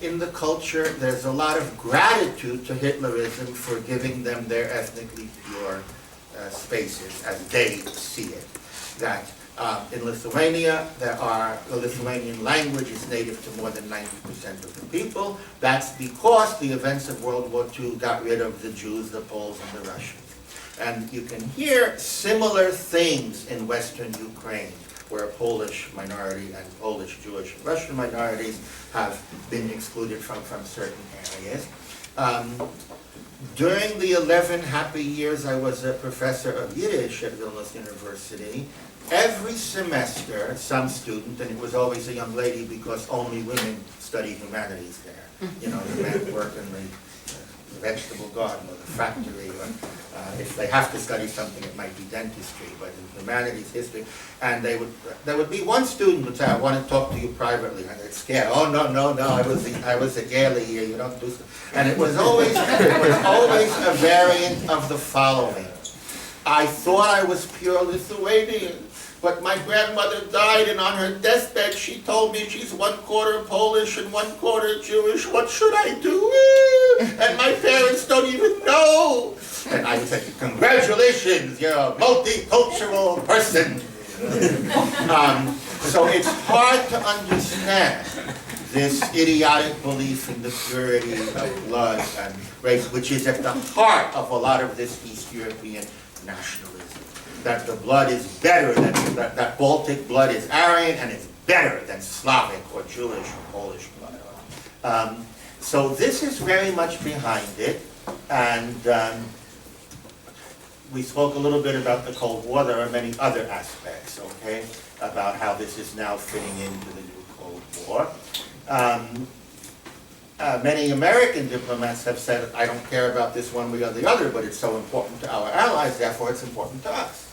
in the culture, there's a lot of gratitude to Hitlerism for giving them their ethnically pure spaces as they see it. That in Lithuania, the Lithuanian language is native to more than 90% of the people. That's because the events of World War II got rid of the Jews, the Poles, and the Russians. And you can hear similar things in Western Ukraine, where Polish minority and Polish, Jewish, and Russian minorities have been excluded from certain areas. During the 11 happy years I was a professor of Yiddish at Vilnius University, every semester some student, and it was always a young lady because only women study humanities there. You know, the men work in the vegetable garden or the factory, or if they have to study something, it might be dentistry, but in humanities, history, and there would be one student who would say, I want to talk to you privately, and they'd scare, oh no, I was a Gaeli here, you don't do so. And it was always a variant of the following. I thought I was pure Lithuanian, but my grandmother died, and on her deathbed she told me she's 1/4 Polish and 1/4 Jewish. What should I do? And my parents don't even know. And I would say, congratulations, you're a multicultural person. So it's hard to understand this idiotic belief in the purity of blood and race, which is at the heart of a lot of this East European nationalism. That the blood is better than, that Baltic blood is Aryan and it's better than Slavic or Jewish or Polish blood. So this is very much behind it, and we spoke a little bit about the Cold War. There are many other aspects, okay, about how this is now fitting into the new Cold War. Many American diplomats have said, I don't care about this one way or the other, but it's so important to our allies, therefore it's important to us.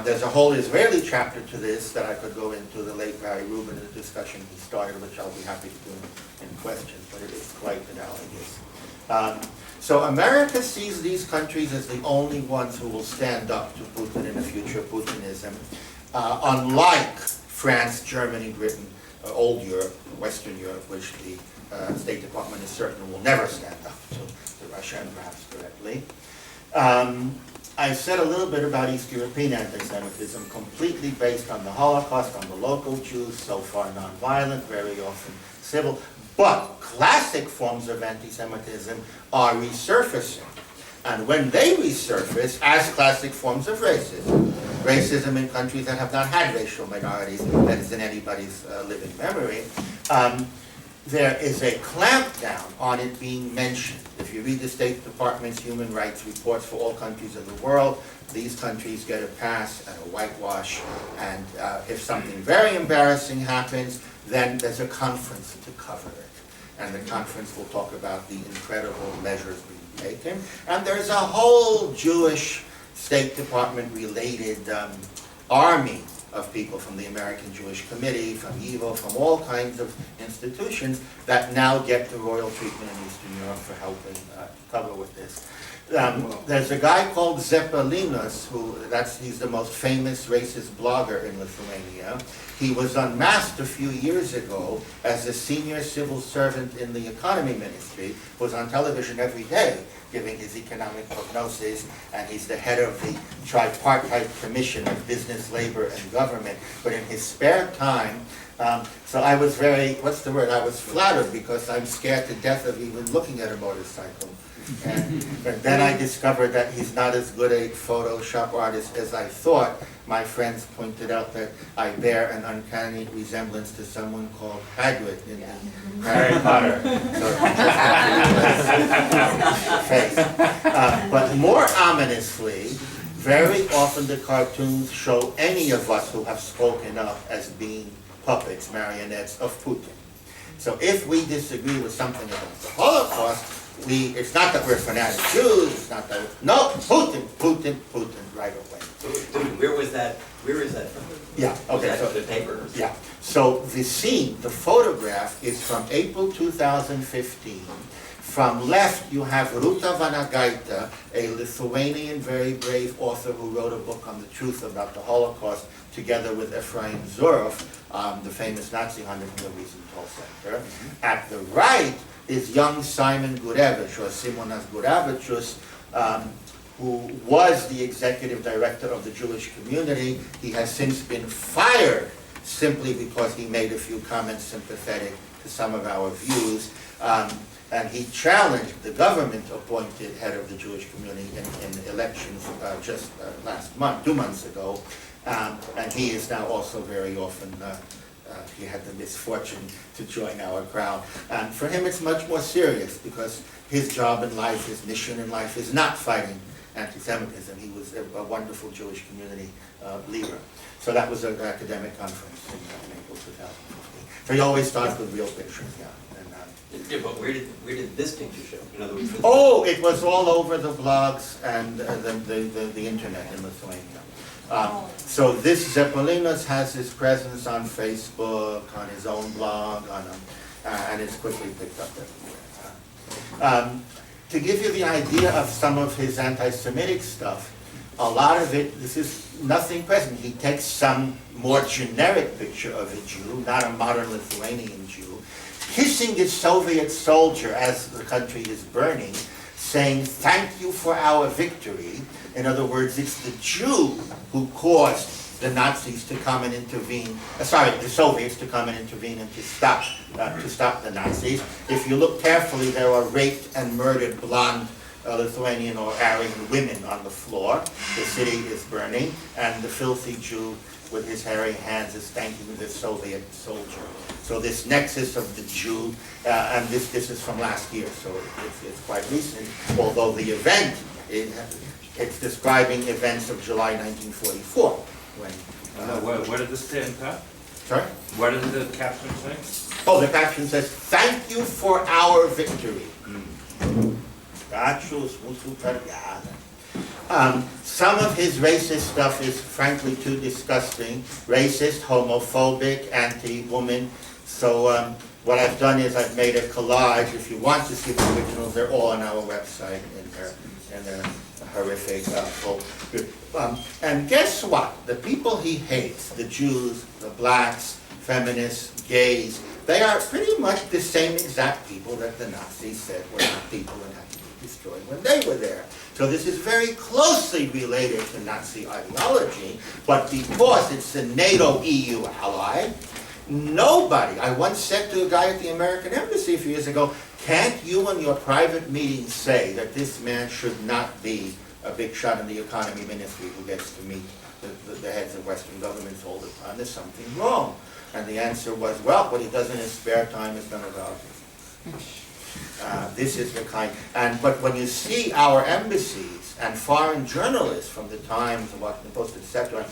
There's a whole Israeli chapter to this that I could go into, the late Barry Rubin, in the discussion he started, which I'll be happy to do in questions, but it is quite analogous. So America sees these countries as the only ones who will stand up to Putin in the future Putinism, unlike France, Germany, Britain, old Europe, Western Europe, which the State Department is certain will never stand up to Russia, and perhaps directly. I said a little bit about East European anti-Semitism, completely based on the Holocaust, on the local Jews, so far non-violent, very often civil. But classic forms of anti-Semitism are resurfacing. And when they resurface as classic forms of racism in countries that have not had racial minorities, that is in anybody's living memory, there is a clampdown on it being mentioned. If you read the State Department's human rights reports for all countries of the world, these countries get a pass and a whitewash, and if something very embarrassing happens, then there's a conference to cover it. And the conference will talk about the incredible measures being taken. And there's a whole Jewish State Department related army of people from the American Jewish Committee, from YIVO, from all kinds of institutions that now get the royal treatment in Eastern Europe for helping cover with this. There's a guy called Zeppelinas, he's the most famous racist blogger in Lithuania. He was unmasked a few years ago as a senior civil servant in the economy ministry, was on television every day giving his economic prognosis, and he's the head of the tripartite commission of business, labor, and government. But in his spare time, so I was I was flattered, because I'm scared to death of even looking at a motorcycle. And then I discovered that he's not as good a Photoshop artist as I thought. My friends pointed out that I bear an uncanny resemblance to someone called Hagrid in Harry Potter. So but more ominously, very often the cartoons show any of us who have spoken up as being puppets, marionettes of Putin. So if we disagree with something about the Holocaust, it's not that we're fanatic Jews, it's not that, no, Putin, right away.
Dude, where is that from?
Yeah, okay.
Was that the paper?
Yeah, so the scene, the photograph is from April 2015. From left, you have Ruta Vanagaita, a Lithuanian very brave author who wrote a book on the truth about the Holocaust, together with Efraim Zurov, the famous Nazi hunter from the Wiesenthal Center. At the right is young Simon Gurevich, or Simonas Gurevichus, who was the executive director of the Jewish community. He has since been fired simply because he made a few comments sympathetic to some of our views. And he challenged the government-appointed head of the Jewish community in elections just last month, 2 months ago. And he is now also very often, he had the misfortune to join our crowd. And for him it's much more serious, because his job in life, his mission in life is not fighting anti-Semitism. He was a wonderful Jewish community leader. So that was an academic conference in April 2015. So he always starts with real pictures, yeah.
Yeah, but where did this picture show? In other words,
Oh, it was all over the blogs and the internet in Lithuania. So this Zeppelinas has his presence on Facebook, on his own blog, and it's quickly picked up everywhere. To give you the idea of some of his anti-Semitic stuff, a lot of it, this is nothing present. He takes some more generic picture of a Jew, not a modern Lithuanian Jew, kissing a Soviet soldier as the country is burning, saying, "Thank you for our victory." In other words, it's the Jew who caused the Nazis to come and intervene, the Soviets to come and intervene and to stop the Nazis. If you look carefully, there are raped and murdered blonde Lithuanian or Aryan women on the floor. The city is burning, and the filthy Jew with his hairy hands is thanking the Soviet soldier. So this nexus of the Jew, and this is from last year, so it's quite recent, although the event It's describing events of July 1944, when,
Where did this say in that?
sorry?
What did the caption say?
Oh, the caption says, "Thank you for our victory." Some of his racist stuff is frankly too disgusting. Racist, homophobic, anti-woman. So what I've done is I've made a collage. If you want to see the originals, they're all on our website, and they're horrific. And guess what? The people he hates, the Jews, the blacks, feminists, gays, they are pretty much the same exact people that the Nazis said were not people and had to be destroyed when they were there. So this is very closely related to Nazi ideology, but because it's a NATO EU ally, nobody, I once said to a guy at the American Embassy a few years ago, can't you in your private meetings say that this man should not be a big shot in the economy ministry who gets to meet the heads of Western governments all the time? There's something wrong. And the answer was, well, what he does in his spare time is none of our business. This is the kind, but when you see our embassies and foreign journalists from the Times, the Washington Post, etc.,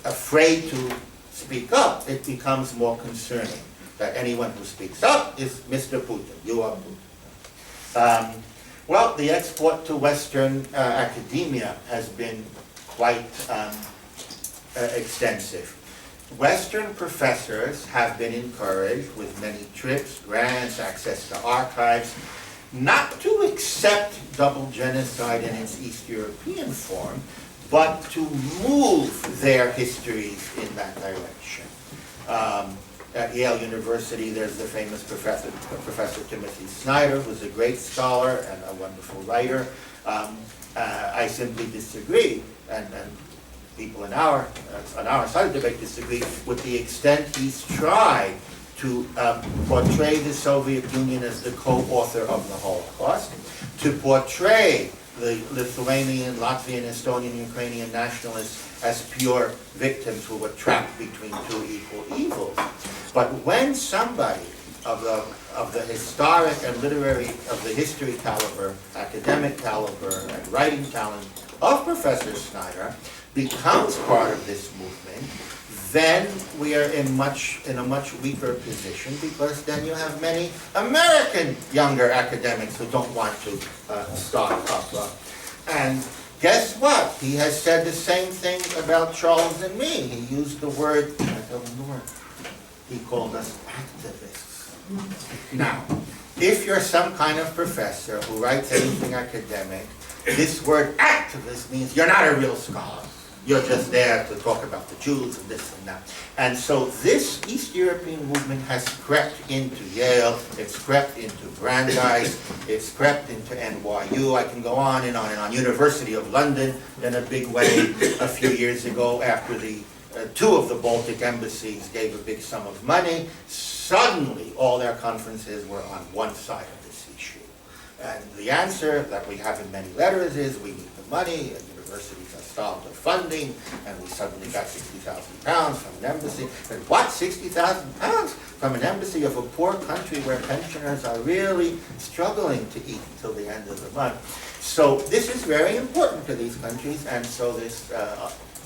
afraid to speak up, it becomes more concerning that anyone who speaks up is Mr. Putin. You are Putin. Well, the export to Western academia has been quite extensive. Western professors have been encouraged with many trips, grants, access to archives, not to accept double genocide in its East European form, but to move their histories in that direction. At Yale University, there's the famous Professor Timothy Snyder, who's a great scholar and a wonderful writer. I simply disagree, and people on our side of the debate disagree with the extent he's tried to portray the Soviet Union as the co-author of the Holocaust, to portray the Lithuanian, Latvian, Estonian, Ukrainian nationalists as pure victims who were trapped between two equal evils. But when somebody of the historic and literary, of the history caliber, academic caliber, and writing talent of Professor Snyder becomes part of this movement, then we are in a much weaker position, because then you have many American younger academics who don't want to start up. And guess what? He has said the same thing about Charles and me. He used the word, I don't know the word, he called us activists. Now, if you're some kind of professor who writes anything academic, this word activist means you're not a real scholar. You're just there to talk about the Jews and this and that. And so this East European movement has crept into Yale, it's crept into Brandeis, it's crept into NYU, I can go on and on and on. University of London in a big way a few years ago, after the two of the Baltic embassies gave a big sum of money, suddenly all their conferences were on one side of this issue. And the answer that we have in many letters is we need the money, and universities have stopped their funding, and we suddenly got £60,000 from an embassy. And what, £60,000 from an embassy of a poor country where pensioners are really struggling to eat until the end of the month? So this is very important to these countries, and so this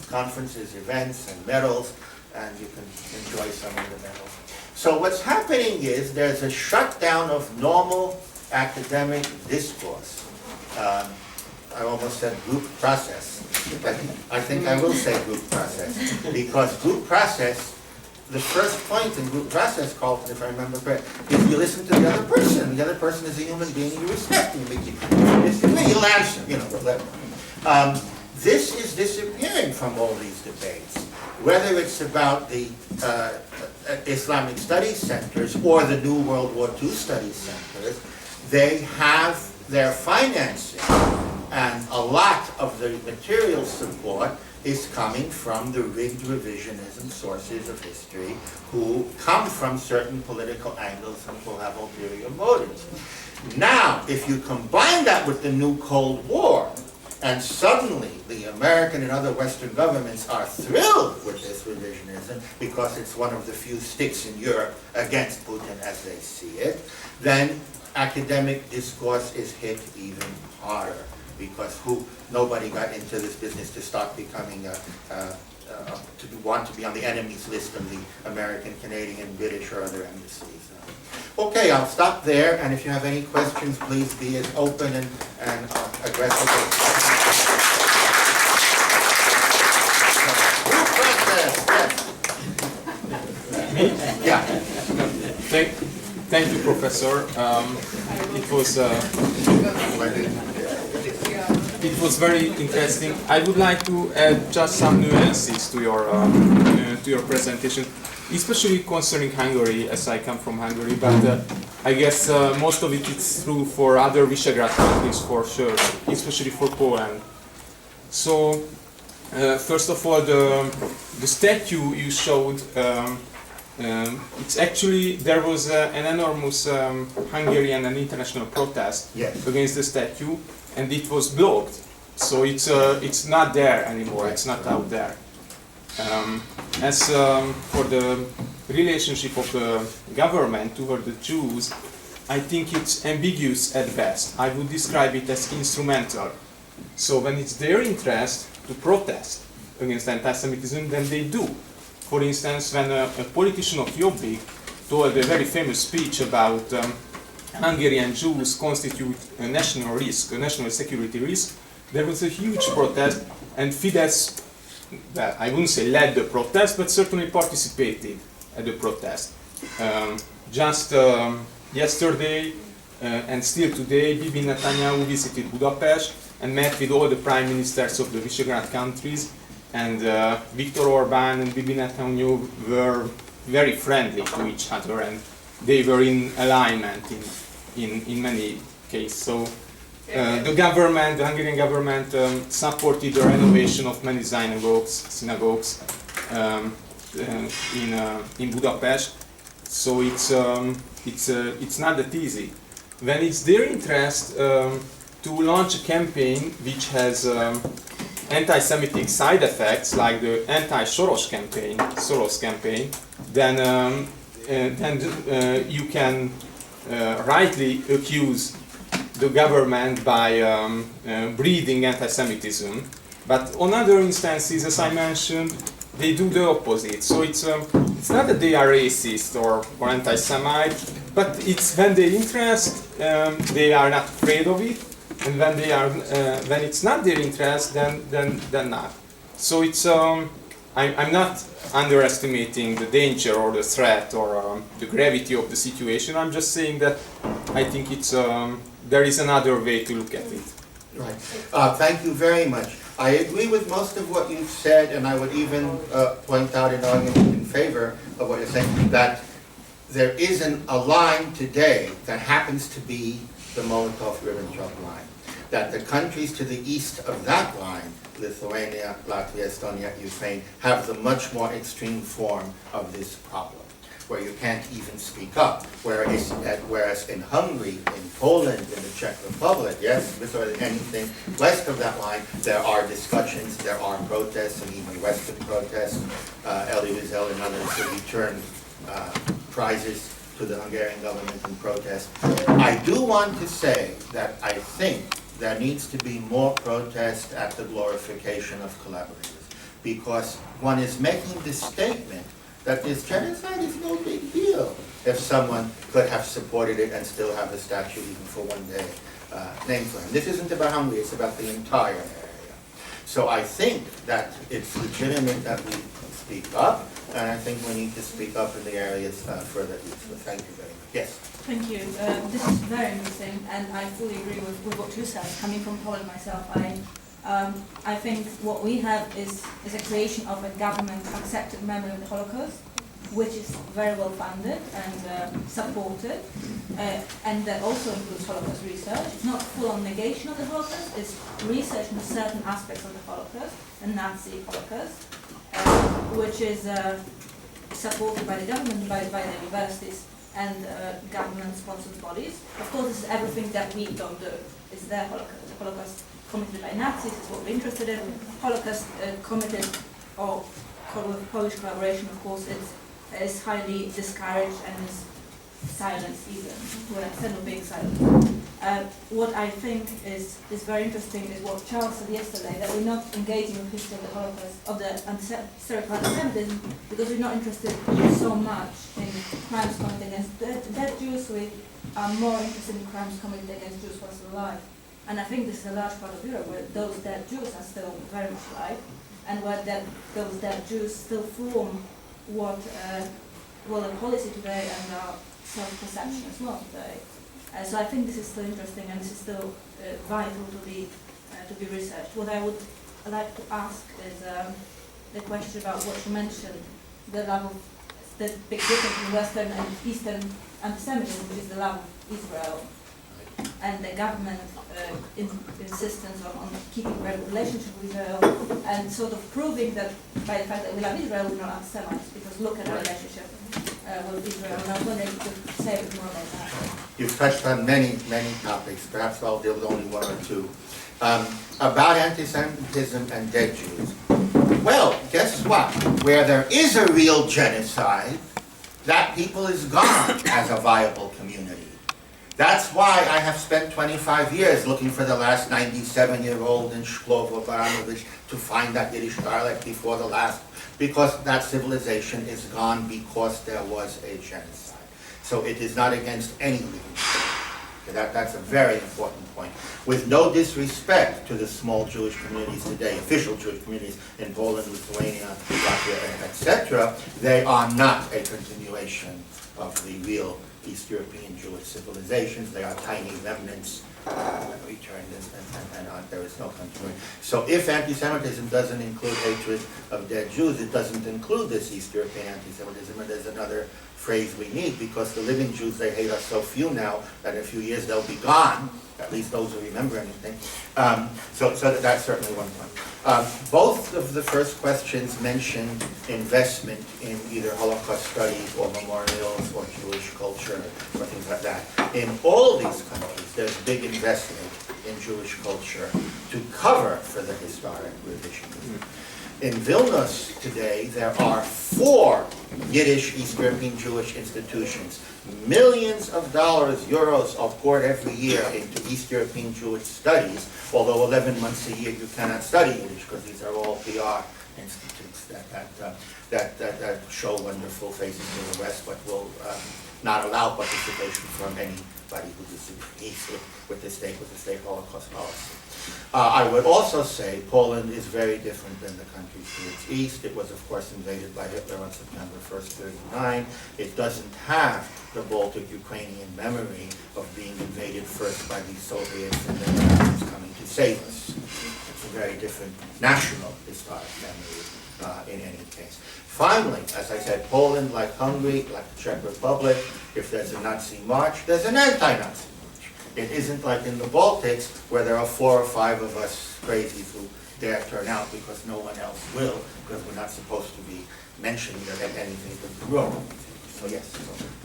conferences, events, and medals, and you can enjoy some of the medals. So what's happening is there's a shutdown of normal academic discourse. I almost said group process, but I think I will say group process, because group process, the first point in group process, Carlton, if I remember correctly, is you listen to the other person. The other person is a human being, you respect him. You'll answer, whatever. This is disappearing from all these debates, whether it's about the Islamic studies centers or the New World War II studies centers. They have their financing, and a lot of the material support is coming from the rigged revisionism sources of history, who come from certain political angles and who have ulterior motives. Now, if you combine that with the new Cold War, and suddenly the American and other Western governments are thrilled with this revisionism because it's one of the few sticks in Europe against Putin as they see it, then academic discourse is hit even harder. because nobody got into this business to start becoming want to be on the enemies list of the American, Canadian, British, or other embassies. Okay, I'll stop there, and if you have any questions, please be as open and aggressive as yes. Yeah.
Thank you, Professor. It was very interesting. I would like to add just some nuances to your presentation, especially concerning Hungary, as I come from Hungary. But I guess most of it is true for other Visegrad countries for sure, especially for Poland. So, first of all, the statue you showed. It's actually, there was an enormous Hungarian and international protest against the statue, and it was blocked. So it's not there anymore. It's not out there. As for the relationship of the government toward the Jews, I think it's ambiguous at best. I would describe it as instrumental. So when it's their interest to protest against anti-Semitism, then they do. For instance, when a politician of Jobbik told a very famous speech about Hungarian Jews constitute a national risk, a national security risk, there was a huge protest, and Fidesz, well, I wouldn't say led the protest, but certainly participated at the protest. Just yesterday and still today, Bibi Netanyahu visited Budapest and met with all the prime ministers of the Visegrad countries, and Viktor Orbán and Bibi Netanyahu were very friendly to each other, and they were in alignment in many cases. So the government, the Hungarian government, supported the renovation of many synagogues in Budapest. So it's not that easy. When it's their interest to launch a campaign which has anti-Semitic side effects, like the anti-Soros campaign, then you can rightly accuse the government by breeding anti-Semitism. But on other instances, as I mentioned, they do the opposite. So it's not that they are racist or anti-Semite, but it's when they interest, they are not afraid of it. And when it's not their interest, then not. So I'm not underestimating the danger or the threat or the gravity of the situation. I'm just saying that I think there is another way to look at it.
Right. Thank you very much. I agree with most of what you've said, and I would even point out an argument in favor of what you're saying, that there isn't a line today that happens to be the Molotov-Ribbentrop line. That the countries to the east of that line, Lithuania, Latvia, Estonia, Ukraine, have the much more extreme form of this problem, where you can't even speak up. Whereas in Hungary, in Poland, in the Czech Republic, yes, with anything west of that line, there are discussions, there are protests, and even Western protests. Elie Wiesel and others have returned prizes to the Hungarian government in protest. I do want to say that I think there needs to be more protest at the glorification of collaborators, because one is making this statement that this genocide is no big deal if someone could have supported it and still have a statue even for one day named for him. This isn't about Hungary, it's about the entire area. So I think that it's legitimate that we speak up, and I think we need to speak up in the areas further east. So thank you very much. Yes?
Thank you. This is very interesting, and I fully agree with what you said. Coming from Poland myself, I think what we have is a creation of a government-accepted memory of the Holocaust, which is very well funded and supported, and that also includes Holocaust research. It's not full-on negation of the Holocaust, it's research into certain aspects of the Holocaust, the Nazi Holocaust, which is supported by the government, by the universities and government-sponsored bodies. Of course, this is everything that we don't do. It's their Holocaust. The Holocaust committed by Nazis is what we're interested in. Holocaust committed or Polish collaboration, of course, is highly discouraged and is silenced even, to an extent of being silenced. What I think is very interesting is what Charles said yesterday, that we're not engaging with history of the Holocaust, of the historical anti-Semitism, because we're not interested so much in crimes committed against dead Jews. We are more interested in crimes committed against Jews while still alive. And I think this is a large part of Europe where those dead Jews are still very much alive, and where those dead Jews still form what the policy today and our self-perception as well today. So I think this is still interesting, and this is still vital to be researched. What I would like to ask is the question about what you mentioned, the love of the big difference between Western and Eastern anti-Semitism, which is the love of Israel, and the government insistence on keeping a very good relationship with Israel, and sort of proving that by the fact that we love Israel, we're not anti-Semites, because look at our relationship with Israel. And I was wondering if you could say a bit more about that.
You've touched on many, many topics. Perhaps I'll deal with only one or two. About anti-Semitism and dead Jews. Well, guess what? Where there is a real genocide, that people is gone as a viable community. That's why I have spent 25 years looking for the last 97-year-old in Shklovo Baranovich to find that Yiddish dialect before the last, because that civilization is gone because there was a genocide. So it is not against any living people. That's a very important point. With no disrespect to the small Jewish communities today, official Jewish communities in Poland, Lithuania, Latvia, etc., they are not a continuation of the real East European Jewish civilizations. They are tiny remnants returned, and there is no continuity. So if anti-Semitism doesn't include hatred of dead Jews, it doesn't include this East European anti-Semitism, and there's another phrase we need, because the living Jews, they hate us so few now that in a few years they'll be gone, at least those who remember anything. So that's certainly one point. Both of the first questions mentioned investment in either Holocaust studies or memorials or Jewish culture or things like that. In all these countries, there's big investment in Jewish culture to cover for the historic revisionism. In Vilnius today, there are 4 Yiddish East European Jewish institutions. Millions of dollars, euros, are poured every year into East European Jewish studies, although 11 months a year you cannot study Yiddish, because these are all PR institutes that show wonderful faces in the West, but will not allow participation from anybody who disagrees with the state Holocaust policy. I would also say Poland is very different than the countries to its east. It was, of course, invaded by Hitler on September 1st, 1939. It doesn't have the Baltic Ukrainian memory of being invaded first by the Soviets and then the Russians coming to save us. It's a very different national historic memory in any case. Finally, as I said, Poland, like Hungary, like the Czech Republic, if there's a Nazi march, there's an anti-Nazi. It isn't like in the Baltics, where there are 4 or 5 of us crazies who dare turn out because no one else will, because we're not supposed to be mentioning that anything to grow. So yes,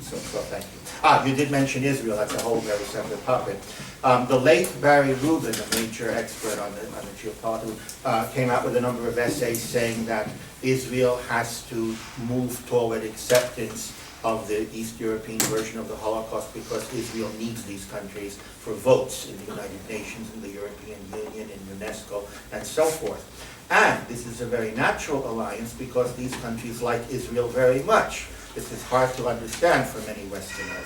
so thank you. You did mention Israel. That's a whole very separate topic. The late Barry Rubin, a major expert on the geopolitics, came out with a number of essays saying that Israel has to move toward acceptance of the East European version of the Holocaust, because Israel needs these countries for votes in the United Nations, in the European Union, in UNESCO, and so forth. And this is a very natural alliance, because these countries like Israel very much. This is hard to understand for many Westerners.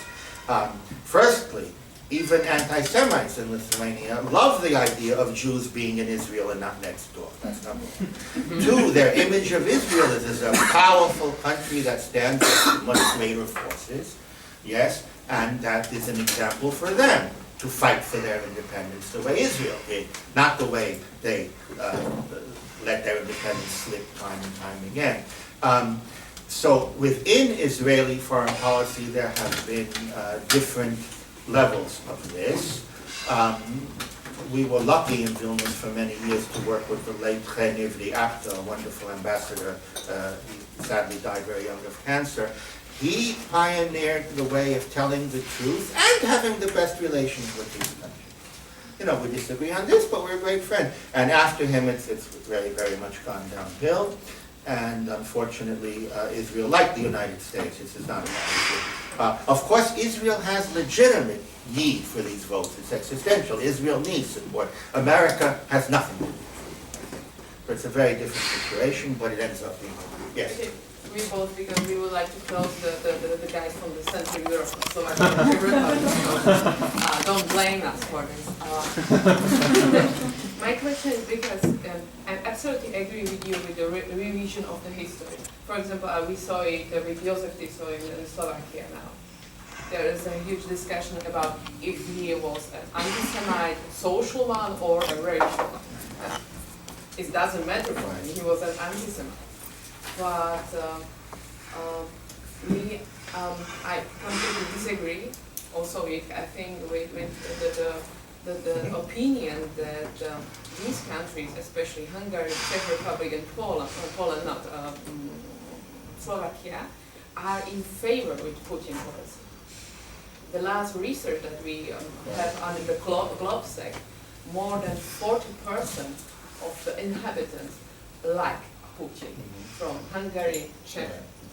Firstly, even anti-Semites in Lithuania love the idea of Jews being in Israel and not next door. That's number 1. 2, their image of Israel is as a powerful country that stands with much greater forces, yes, and that is an example for them to fight for their independence the way Israel did, not the way they let their independence slip time and time again. So within Israeli foreign policy, there have been different levels of this. We were lucky in Vilnius for many years to work with the late Chen Ivri Apta, a wonderful ambassador. He sadly died very young of cancer. He pioneered the way of telling the truth and having the best relations with these countries. You know, we disagree on this, but we're a great friend. And after him, it's very, very much gone downhill. and unfortunately, Israel, like the United States, this is not a issue. Of course, Israel has legitimate need for these votes. It's existential. Israel needs support. America has nothing to do. But it's a very different situation, but it ends up being. Yes.
Okay, we both, because we would like to close the guys from the Central Europe, so don't blame us for this. My question is because I absolutely agree with you with the revision of the history. For example, we saw it with Josef Tiso in Slovakia now. There is a huge discussion about if he was an anti-Semite social one or a racial one. It doesn't matter for him, he was an anti-Semite. But I completely disagree also with, I think, with the opinion that these countries, especially Hungary, Czech Republic and Poland not Slovakia, are in favor with Putin policy. The last research that we have under the GlobSec, more than 40% of the inhabitants like Putin from Hungary, Czech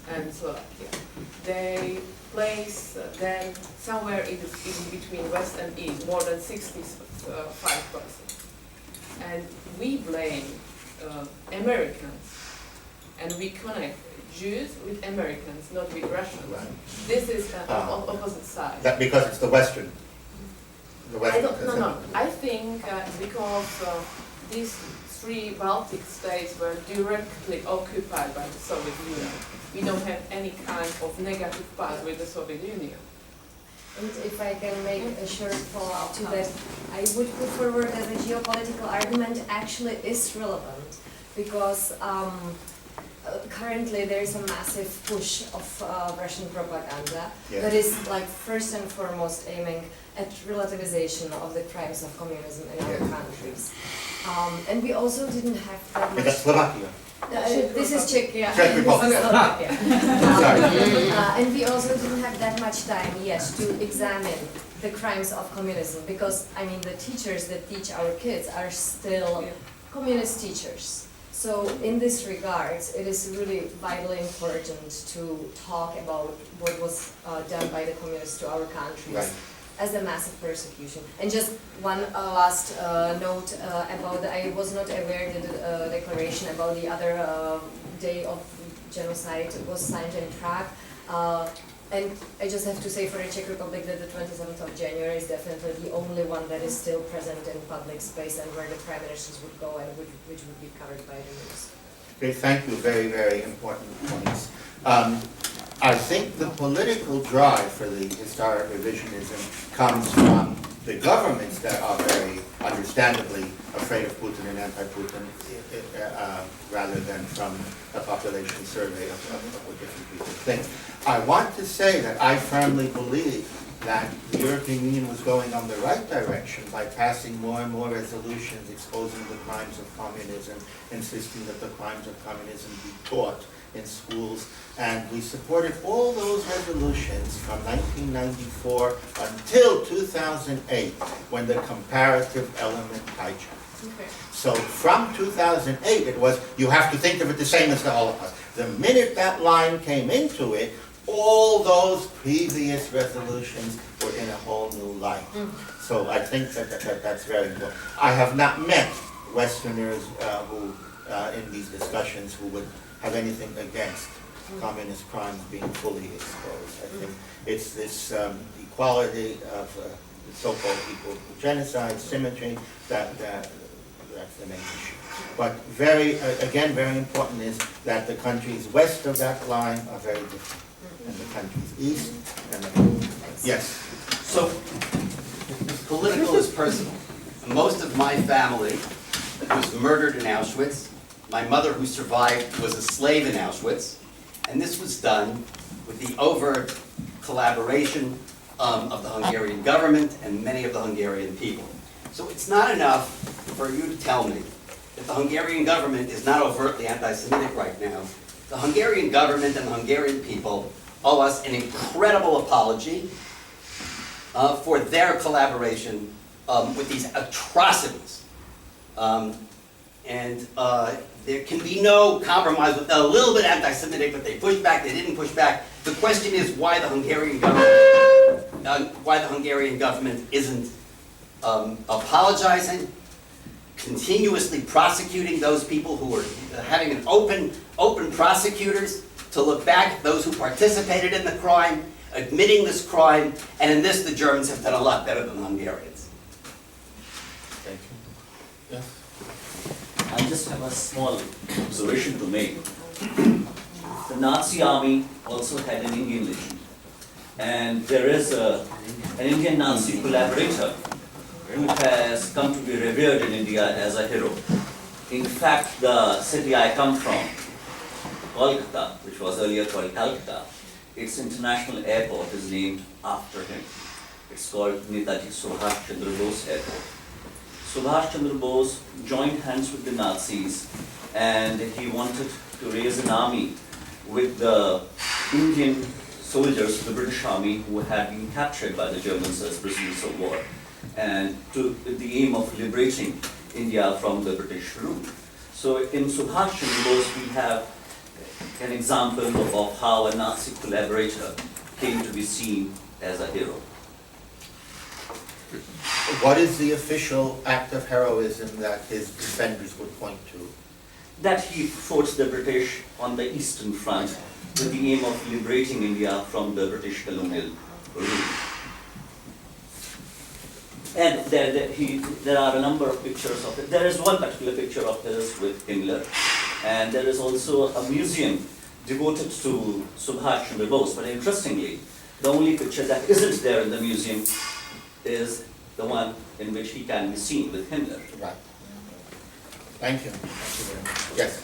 and Slovakia. They place them somewhere in between West and East, more than 65%. And we blame Americans, and we connect Jews with Americans, not with Russians.
Right.
This is on opposite side.
That because it's the Western.
No. I think because these three Baltic states were directly occupied by the Soviet Union. We don't have any kind of negative past with the Soviet Union.
And if I can make a short follow-up to that, I would put forward that the geopolitical argument actually is relevant because currently there is a massive push of Russian propaganda that is like first and foremost aiming at relativization of the crimes of communism in our countries. And we also didn't have that much...
Because Slovakia.
This is Czechia.
Czech Republic.
Slovakia.
Sorry.
And we also didn't have that much time yet to examine the crimes of communism because, I mean, the teachers that teach our kids are still communist teachers. So in this regard, it is really vitally important to talk about what was done by the communists to our countries as a massive persecution. And just one last note about, I was not aware that the declaration about the other day of genocide was signed in Prague. And I just have to say for the Czech Republic that the 27th of January is definitely the only one that is still present in public space and where the prime ministers would go and which would be covered by the news.
Okay, thank you. Very, very important points. I think the political drive for the historic revisionism comes from the governments that are very understandably afraid of Putin and anti-Putin, rather than from a population survey of what different people think. I want to say that I firmly believe that the European Union was going on the right direction by passing more and more resolutions exposing the crimes of communism, insisting that the crimes of communism be taught in schools, and we supported all those resolutions from 1994 until 2008, when the comparative element hijacked.
Okay.
So from 2008, it was, you have to think of it the same as the Holocaust. The minute that line came into it, all those previous resolutions were in a whole new light. So I think that's very important. I have not met Westerners who, in these discussions, who would have anything against communist crimes being fully exposed. I think it's this equality of the so-called equal genocide, symmetry, that's the main issue. But again, very important is that the countries west of that line are very different, and the countries east and the... Yes.
So, political is personal. Most of my family was murdered in Auschwitz. My mother, who survived, was a slave in Auschwitz. And this was done with the overt collaboration of the Hungarian government and many of the Hungarian people. So it's not enough for you to tell me that the Hungarian government is not overtly anti-Semitic right now. The Hungarian government and the Hungarian people owe us an incredible apology for their collaboration with these atrocities. And there can be no compromise with a little bit anti-Semitic, but they pushed back, they didn't push back. The question is why the Hungarian government isn't apologizing, continuously prosecuting those people who are having an open prosecutors to look back at those who participated in the crime, admitting this crime, and in this the Germans have done a lot better than the Hungarians.
Thank you. Yes?
I just have a small observation to make. The Nazi army also had an Indian legend. And there is an Indian Nazi collaborator who has come to be revered in India as a hero. In fact, the city I come from, Kolkata, which was earlier called Calcutta, its international airport is named after him. It's called Netaji Subhash Chandra Bose Airport. Subhash Chandra Bose joined hands with the Nazis and he wanted to raise an army with the Indian soldiers of the British Army who had been captured by the Germans as prisoners of war, and with the aim of liberating India from the British rule. So in Subhash Chandra Bose we have an example of how a Nazi collaborator came to be seen as a hero.
What is the official act of heroism that his defenders would point to?
That he fought the British on the Eastern Front with the aim of liberating India from the British colonial rule. And there are a number of pictures of it. There is one particular picture of his with Himmler, and there is also a museum devoted to Subhash Chandra Bose. But interestingly, the only picture that isn't there in the museum is the one in which he can be seen with Himmler.
Right. Thank you. Thank you very much. Yes.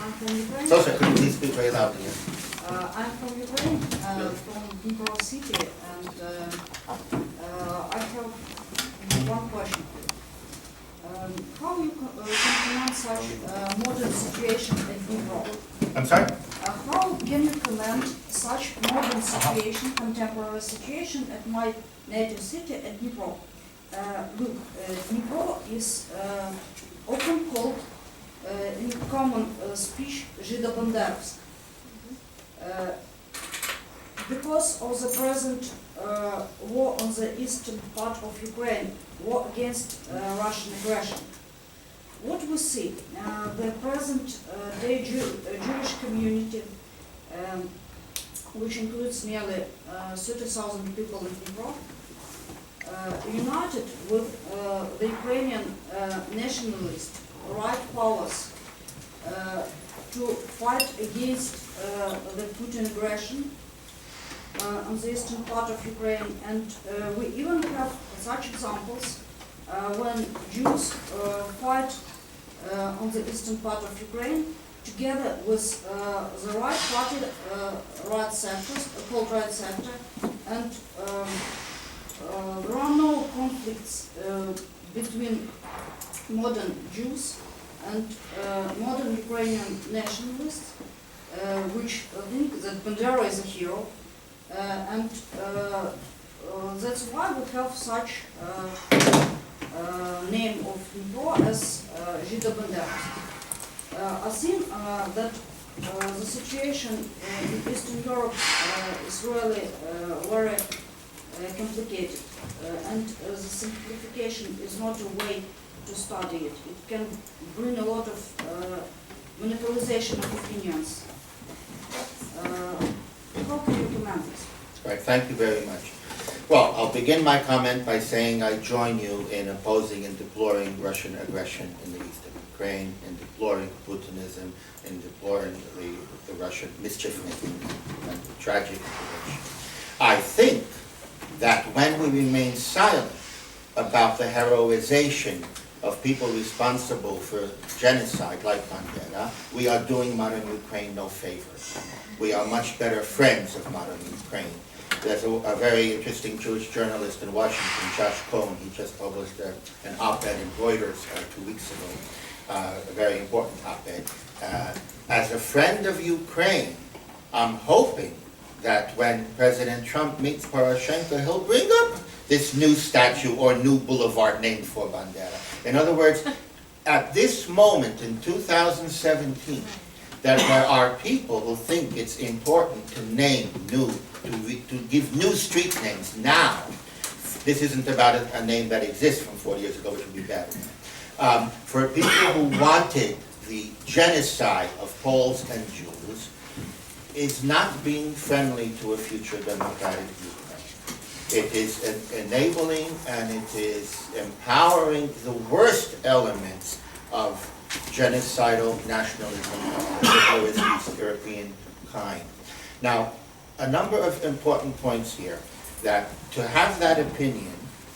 I'm from Ukraine.
Sasha, could you please speak very loudly?
I'm from Ukraine, from Dnipro city, and I have one question. How you can comment such modern situation in Dnipro?
I'm sorry?
How can you comment such modern situation, contemporary situation at my native city at Dnipro? Look, Dnipro is often called in common speech Żydobanderovsk. Because of the present war on the eastern part of Ukraine, war against Russian aggression. What we see, the present day Jewish community, which includes nearly 30,000 people in Dnipro, united with the Ukrainian nationalist right powers to fight against the Putin aggression on the eastern part of Ukraine, and we even have such examples when Jews fight on the eastern part of Ukraine together with the right party, right sectors, called right sector, and there are no conflicts between modern Jews and modern Ukrainian nationalists, which think that Bandera is a hero, and that's why we have such name of Dnipro as Żydobanderovsk. I think that the situation in Eastern Europe is really very complicated, and the simplification is not a way to study it. It can bring a lot of monopolization of opinions. How can you comment this?
Right, thank you very much. Well, I'll begin my comment by saying I join you in opposing and deploring Russian aggression in the east of Ukraine, in deploring Putinism, in deploring the Russian mischief-making and tragic aggression. I think that when we remain silent about the heroization of people responsible for genocide like Bandera, we are doing modern Ukraine no favor. We are much better friends of modern Ukraine. There's a very interesting Jewish journalist in Washington, Josh Cohn. He just published an op-ed in Reuters 2 weeks ago, a very important op-ed. As a friend of Ukraine, I'm hoping that when President Trump meets Poroshenko, he'll bring up this new statue or new boulevard named for Bandera. In other words, at this moment in 2017, that there are people who think it's important to name to give new street names now. This isn't about a name that exists from 4 years ago, which would be bad. For people who wanted the genocide of Poles and Jews, is not being friendly to a future democratic Ukraine. It is enabling and it is empowering the worst elements of genocidal nationalism of the East European kind. Now, a number of important points here, that to have that opinion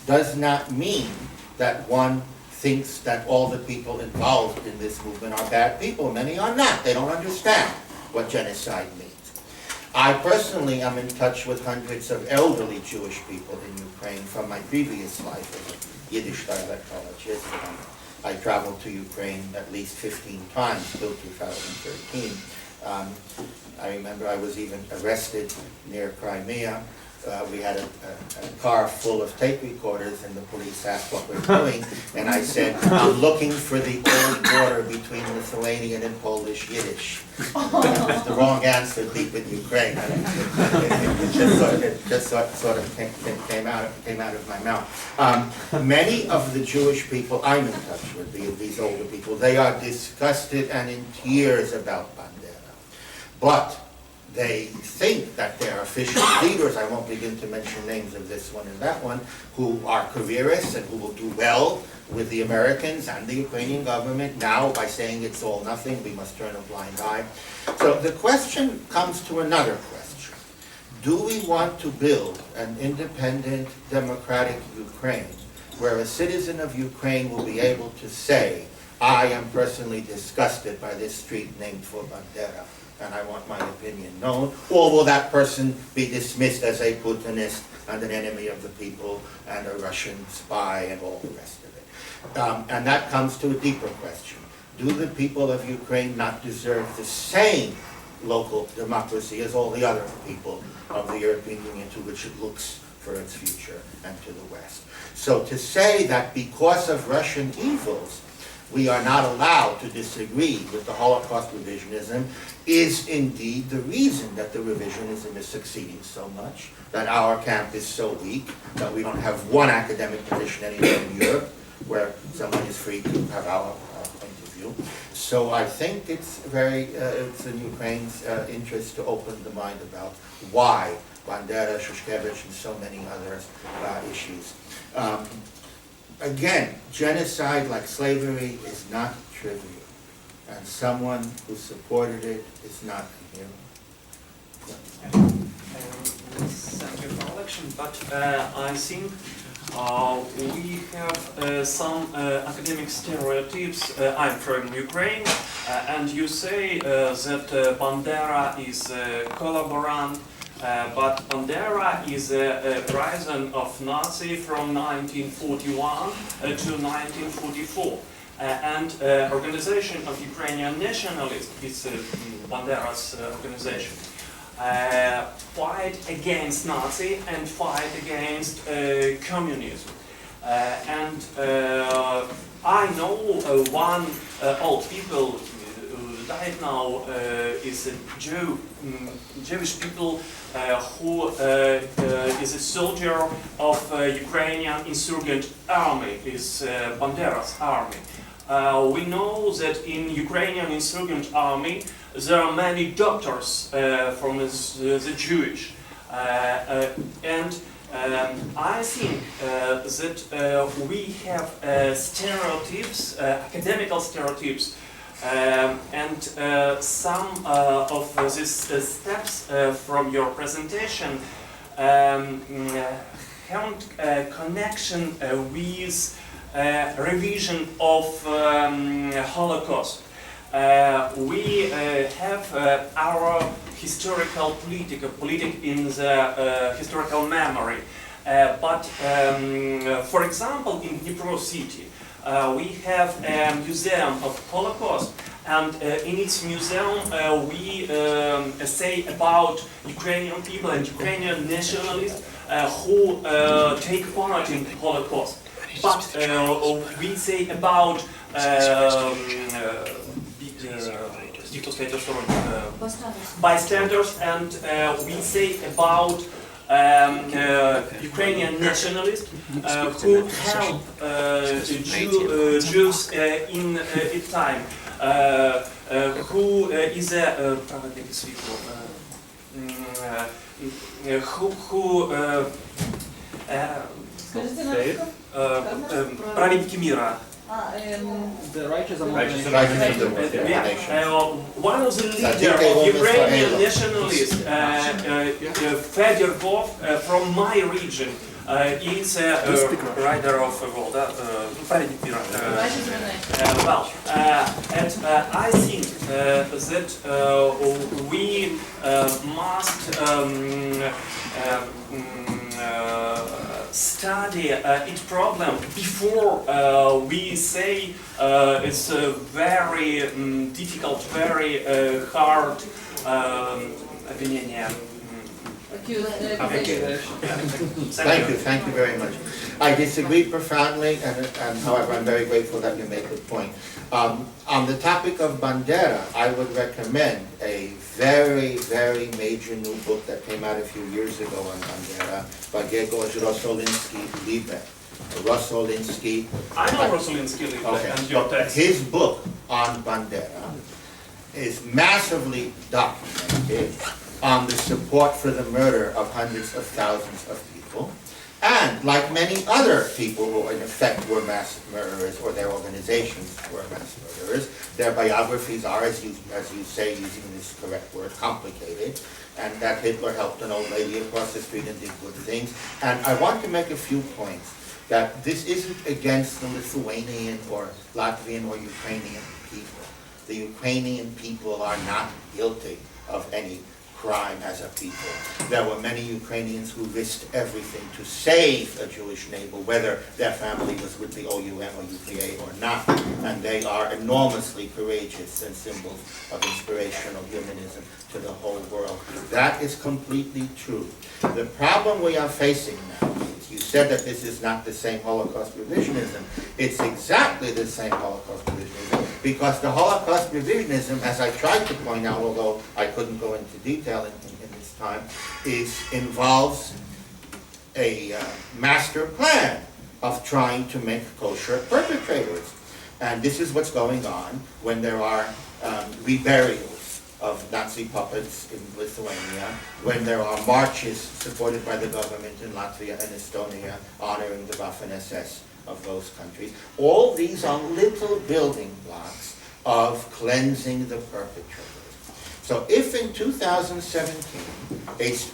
does not mean that one thinks that all the people involved in this movement are bad people. Many are not. They don't understand what genocide means. I personally am in touch with hundreds of elderly Jewish people in Ukraine from my previous life as a Yiddish dialectologist. I traveled to Ukraine at least 15 times till 2013. I remember I was even arrested near Crimea. We had a car full of tape recorders, and the police asked what we're doing, and I said, I'm looking for the old border between Lithuanian and Polish Yiddish. The wrong answer, deep in Ukraine. It just sort of came out of my mouth. Many of the Jewish people I'm in touch with, these older people, they are disgusted and in tears about Bandera. But they think that their official leaders, I won't begin to mention names of this one and that one, who are careerists and who will do well with the Americans and the Ukrainian government now by saying it's all nothing, we must turn a blind eye. So the question comes to another question. Do we want to build an independent, democratic Ukraine where a citizen of Ukraine will be able to say, I am personally disgusted by this street named for Bandera, and I want my opinion known, or will that person be dismissed as a Putinist and an enemy of the people and a Russian spy and all the rest of it? And that comes to a deeper question. Do the people of Ukraine not deserve the same local democracy as all the other people of the European Union to which it looks for its future and to the West? So to say that because of Russian evils, we are not allowed to disagree with the Holocaust revisionism is indeed the reason that the revisionism is succeeding so much, that our camp is so weak, that we don't have one academic position anywhere in Europe where someone is free to have our point of view. So I think it's it's in Ukraine's interest to open the mind about why Bandera, Shushkevich, and so many other issues. Again, genocide like slavery is not trivial, and someone who supported it is not a hero.
Thank you for election, but I think we have some academic stereotypes. I'm from Ukraine, and you say that Bandera is a collaborant. But Bandera is a prison of Nazi from 1941 to 1944. And Organization of Ukrainian Nationalists, it's Bandera's organization, fight against Nazi and fight against communism. And I know one old people died now is a Jewish people who is a soldier of Ukrainian insurgent army, is Bandera's army. We know that in Ukrainian insurgent army there are many doctors from the Jewish, and I think that we have stereotypes, academical stereotypes. And some of these steps from your presentation have a connection with revision of Holocaust. We have our historical politic in the historical memory. But for example, in Dnipro city, we have a museum of Holocaust, and in its museum we say about Ukrainian people and Ukrainian nationalists who take part in Holocaust. But we say about bystanders, and we say about Ukrainian nationalists who help Jews in its time, who is a праведники мира.
The righteous among
Righteous among the
One of the leaders of Ukrainian nationalists, Fedorov, from my region, is a writer of праведник мира. Well, and I think that we must study its problem before we say it's a very difficult, very hard opinion.
Thank you very much. I disagree profoundly, and however, I'm very grateful that you make the point. On the topic of Bandera, I would recommend a very, very major new book that came out a few years ago on Bandera by Grzegorz Rosoliński-Liebe. Rosoliński.
I know Rosoliński-Liebe and your text.
His book on Bandera is massively documented on the support for the murder of hundreds of thousands of people. And like many other people who in effect were mass murderers, or their organizations were mass murderers, their biographies are, as you say, using this correct word, complicated, and that Hitler helped an old lady across the street and did good things. And I want to make a few points that this isn't against the Lithuanian or Latvian or Ukrainian people. The Ukrainian people are not guilty of any crime as a people. There were many Ukrainians who risked everything to save a Jewish neighbor, whether their family was with the OUN or UPA or not, and they are enormously courageous and symbols of inspirational humanism to the whole world. That is completely true. The problem we are facing now is, you said that this is not the same Holocaust revisionism. It's exactly the same Holocaust revisionism, because the Holocaust revisionism, as I tried to point out, although I couldn't go into detail in this time, involves a master plan of trying to make kosher perpetrators. And this is what's going on when there are reburials of Nazi puppets in Lithuania, when there are marches supported by the government in Latvia and Estonia honoring the Waffen-SS of those countries. All these are little building blocks of cleansing the perpetrators. So if in 2017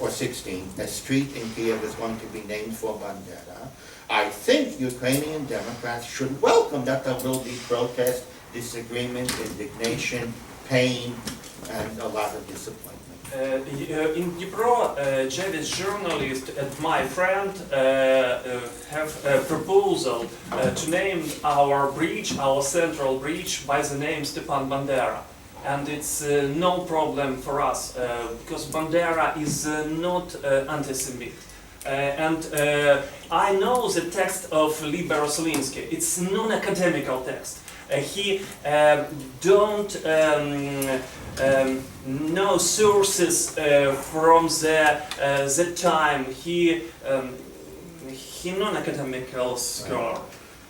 or 16, a street in Kiev is going to be named for Bandera, I think Ukrainian Democrats should welcome that there will be protest, disagreement, indignation, pain, and a lot of disappointment.
In Dnipro, Jewish journalist and my friend have a proposal to name our bridge, our central bridge, by the name Stepan Bandera. And it's no problem for us, because Bandera is not anti-Semitic. And I know the text of Liebe Rosoliński. It's non-academical text. He don't know sources from the time. He non-academical scholar.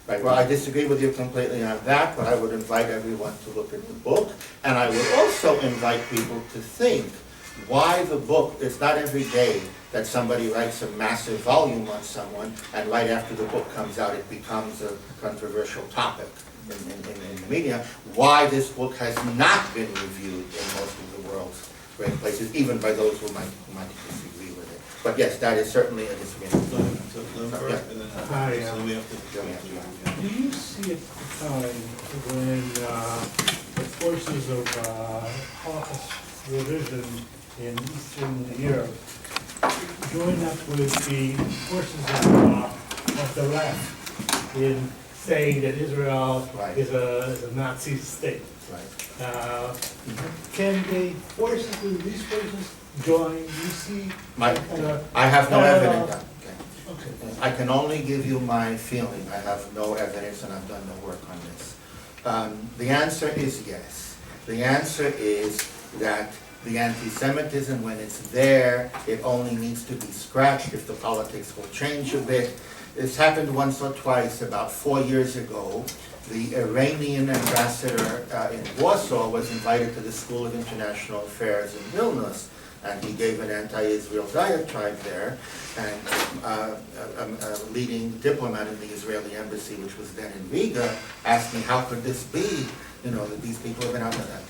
Right, well, I disagree with you completely on that, but I would invite everyone to look at the book, and I would also invite people to think why the book. It's not every day that somebody writes a massive volume on someone, and right after the book comes out, it becomes a controversial topic in the media. Why this book has not been reviewed in most of the world's great places, even by those who might disagree with it. But yes, that is certainly a disagreement.
Hi, do you see a time when the forces of Holocaust revision in Eastern Europe join up with the forces of the left in saying that Israel is a Nazi state?
Right.
Can these forces join? Do you see?
I have no evidence.
Okay.
I can only give you my feeling. I have no evidence, and I've done no work on this. The answer is yes. The answer is that the anti-Semitism, when it's there, it only needs to be scratched if the politics will change a bit. It's happened once or twice. About 4 years ago, the Iranian ambassador in Warsaw was invited to the School of International Affairs in Vilnius, and he gave an anti-Israel diatribe there, and a leading diplomat in the Israeli embassy, which was then in Riga, asked me, how could this be, that these people have been out of that.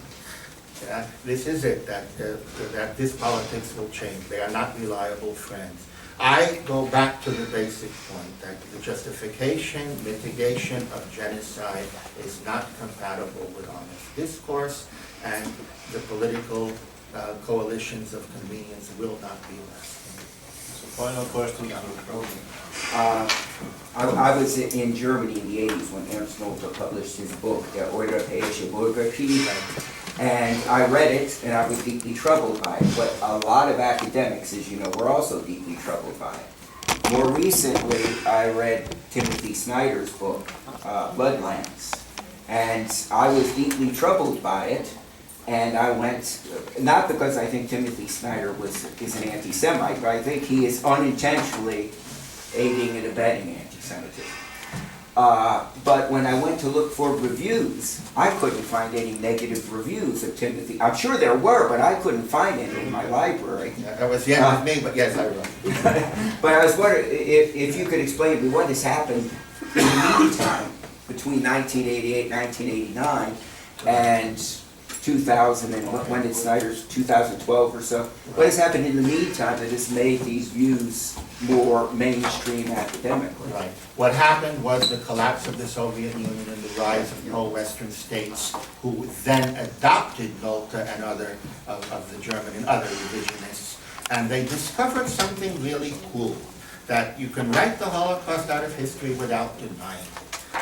This is it, that this politics will change. They are not reliable friends. I go back to the basic point that the justification, mitigation of genocide is not compatible with honest discourse, and the political coalitions of convenience will not be lasting.
So final question.
I was in Germany in the 80s when Ernst Nolte published his book, Der Europäische Bürgerkrieg, and I read it and I was deeply troubled by it, but a lot of academics, as you know, were also deeply troubled by it. More recently, I read Timothy Snyder's book, Bloodlands, and I was deeply troubled by it. And I went, not because I think Timothy Snyder is an anti-Semite, but I think he is unintentionally aiding and abetting anti-Semitism. But when I went to look for reviews, I couldn't find any negative reviews of Timothy. I'm sure there were, but I couldn't find any in my library.
That was the end with me, but yes, I will.
But I was wondering if you could explain to me what has happened in the meantime between 1988 and 1989 and 2000 and when did Snyder's 2012 or so? What has happened in the meantime that has made these views more mainstream academically?
Right. What happened was the collapse of the Soviet Union and the rise of pro-Western states, who then adopted Nolte and other of the German and other revisionists, and they discovered something really cool, that you can write the Holocaust out of history without denying it.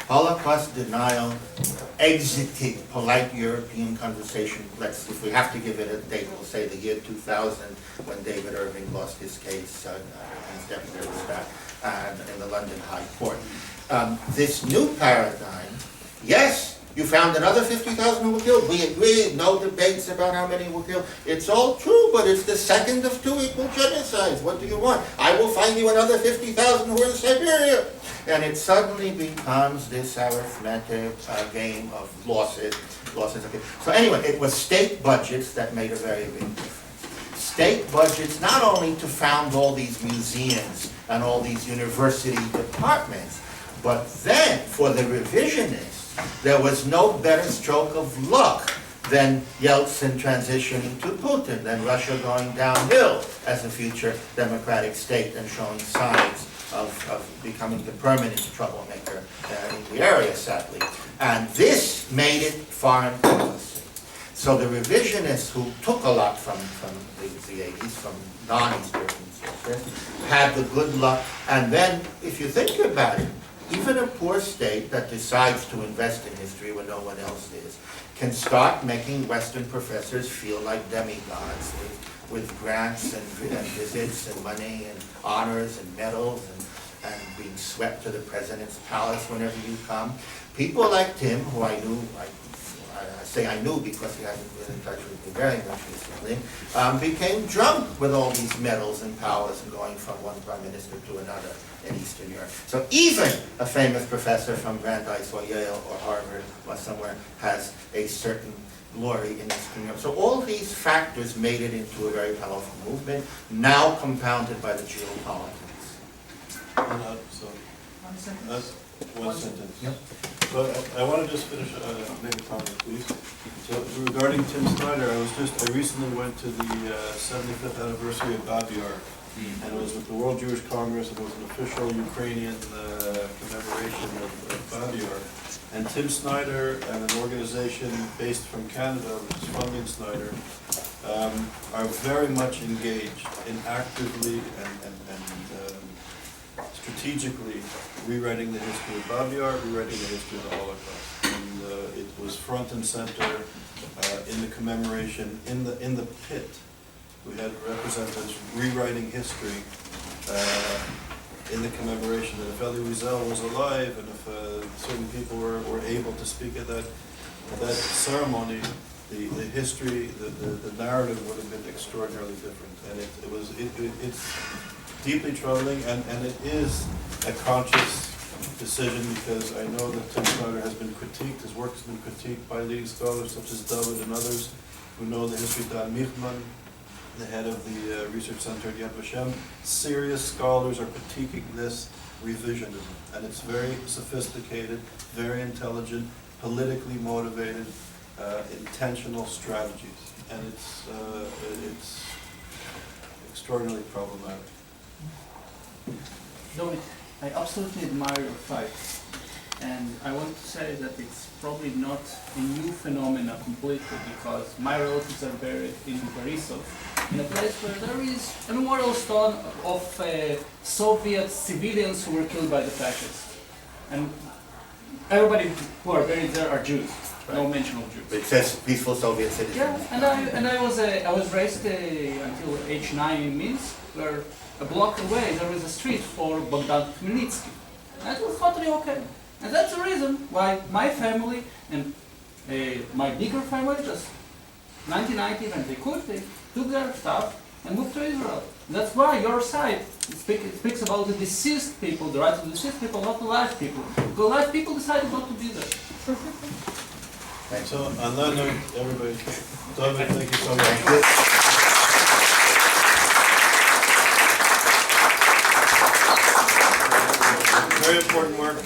Holocaust denial exited polite European conversation. If we have to give it a date, we'll say the year 2000, when David Irving lost his case against Dovid in the London High Court. This new paradigm, yes, you found another 50,000 who were killed. We agree, no debates about how many were killed. It's all true, but it's the second of two equal genocides. What do you want? I will find you another 50,000 who were in Siberia. And it suddenly becomes this arithmetic game of losses. Okay. So anyway, it was state budgets that made a very big difference. State budgets not only to found all these museums and all these university departments, but then for the revisionists, there was no better stroke of luck than Yeltsin transitioning to Putin, than Russia going downhill as a future democratic state and showing signs of becoming the permanent troublemaker in the area, sadly. And this made it foreign policy. So the revisionists who took a lot from the 80s, from non-East European sources, had the good luck. And then, if you think about it, even a poor state that decides to invest in history when no one else is, can start making Western professors feel like demigods with grants and visits and money and honors and medals and being swept to the president's palace whenever you come. People like Tim, who I knew, I say I knew because he hasn't been in touch with me very much recently, became drunk with all these medals and powers and going from one prime minister to another in Eastern Europe. So even a famous professor from Brandeis or Yale or Harvard or somewhere has a certain glory in Eastern Europe. So all these factors made it into a very powerful movement, now compounded by the geopolitics.
One sentence.
Yep.
So I want to just finish, make a comment, please. So regarding Tim Snyder, I recently went to the 75th anniversary of Babiar, and it was with the World Jewish Congress, and it was an official Ukrainian commemoration of Babiar. And Tim Snyder and an organization based from Canada, which is funding Snyder, are very much engaged in actively and strategically rewriting the history of Babiar, rewriting the history of the Holocaust. And it was front and center in the commemoration, in the pit. We had representatives rewriting history in the commemoration, that if Elie Wiesel was alive and if certain people were able to speak at that ceremony, the history, the narrative would have been extraordinarily different. And it's deeply troubling, and it is a conscious decision, because I know that Tim Snyder has been critiqued, his work has been critiqued by leading scholars such as Dovid and others who know the history. Dan Michman, the head of the research center at Yad Vashem. Serious scholars are critiquing this revisionism, and it's very sophisticated, very intelligent, politically motivated, intentional strategies, and it's extraordinarily problematic.
Dovid, I absolutely admire your fight, and I want to say that it's probably not a new phenomena completely, because my relatives are buried in Borisov, in a place where there is a memorial stone of Soviet civilians who were killed by the fascists. And everybody who are buried there are Jews, no mention of Jews.
It says peaceful Soviet citizens.
Yeah, and I was raised until age 9 in Minsk, where a block away there was a street for Bogdan Khmelnytsky. That was totally okay. And that's the reason why my family and my bigger family, just 1990 when they could, they took their stuff and moved to Israel. That's why your side speaks about the deceased people, the rights of the deceased people, not the live people. Because live people decided not to be there.
So on that note, everybody, Dovid, thank you so much. Very important work.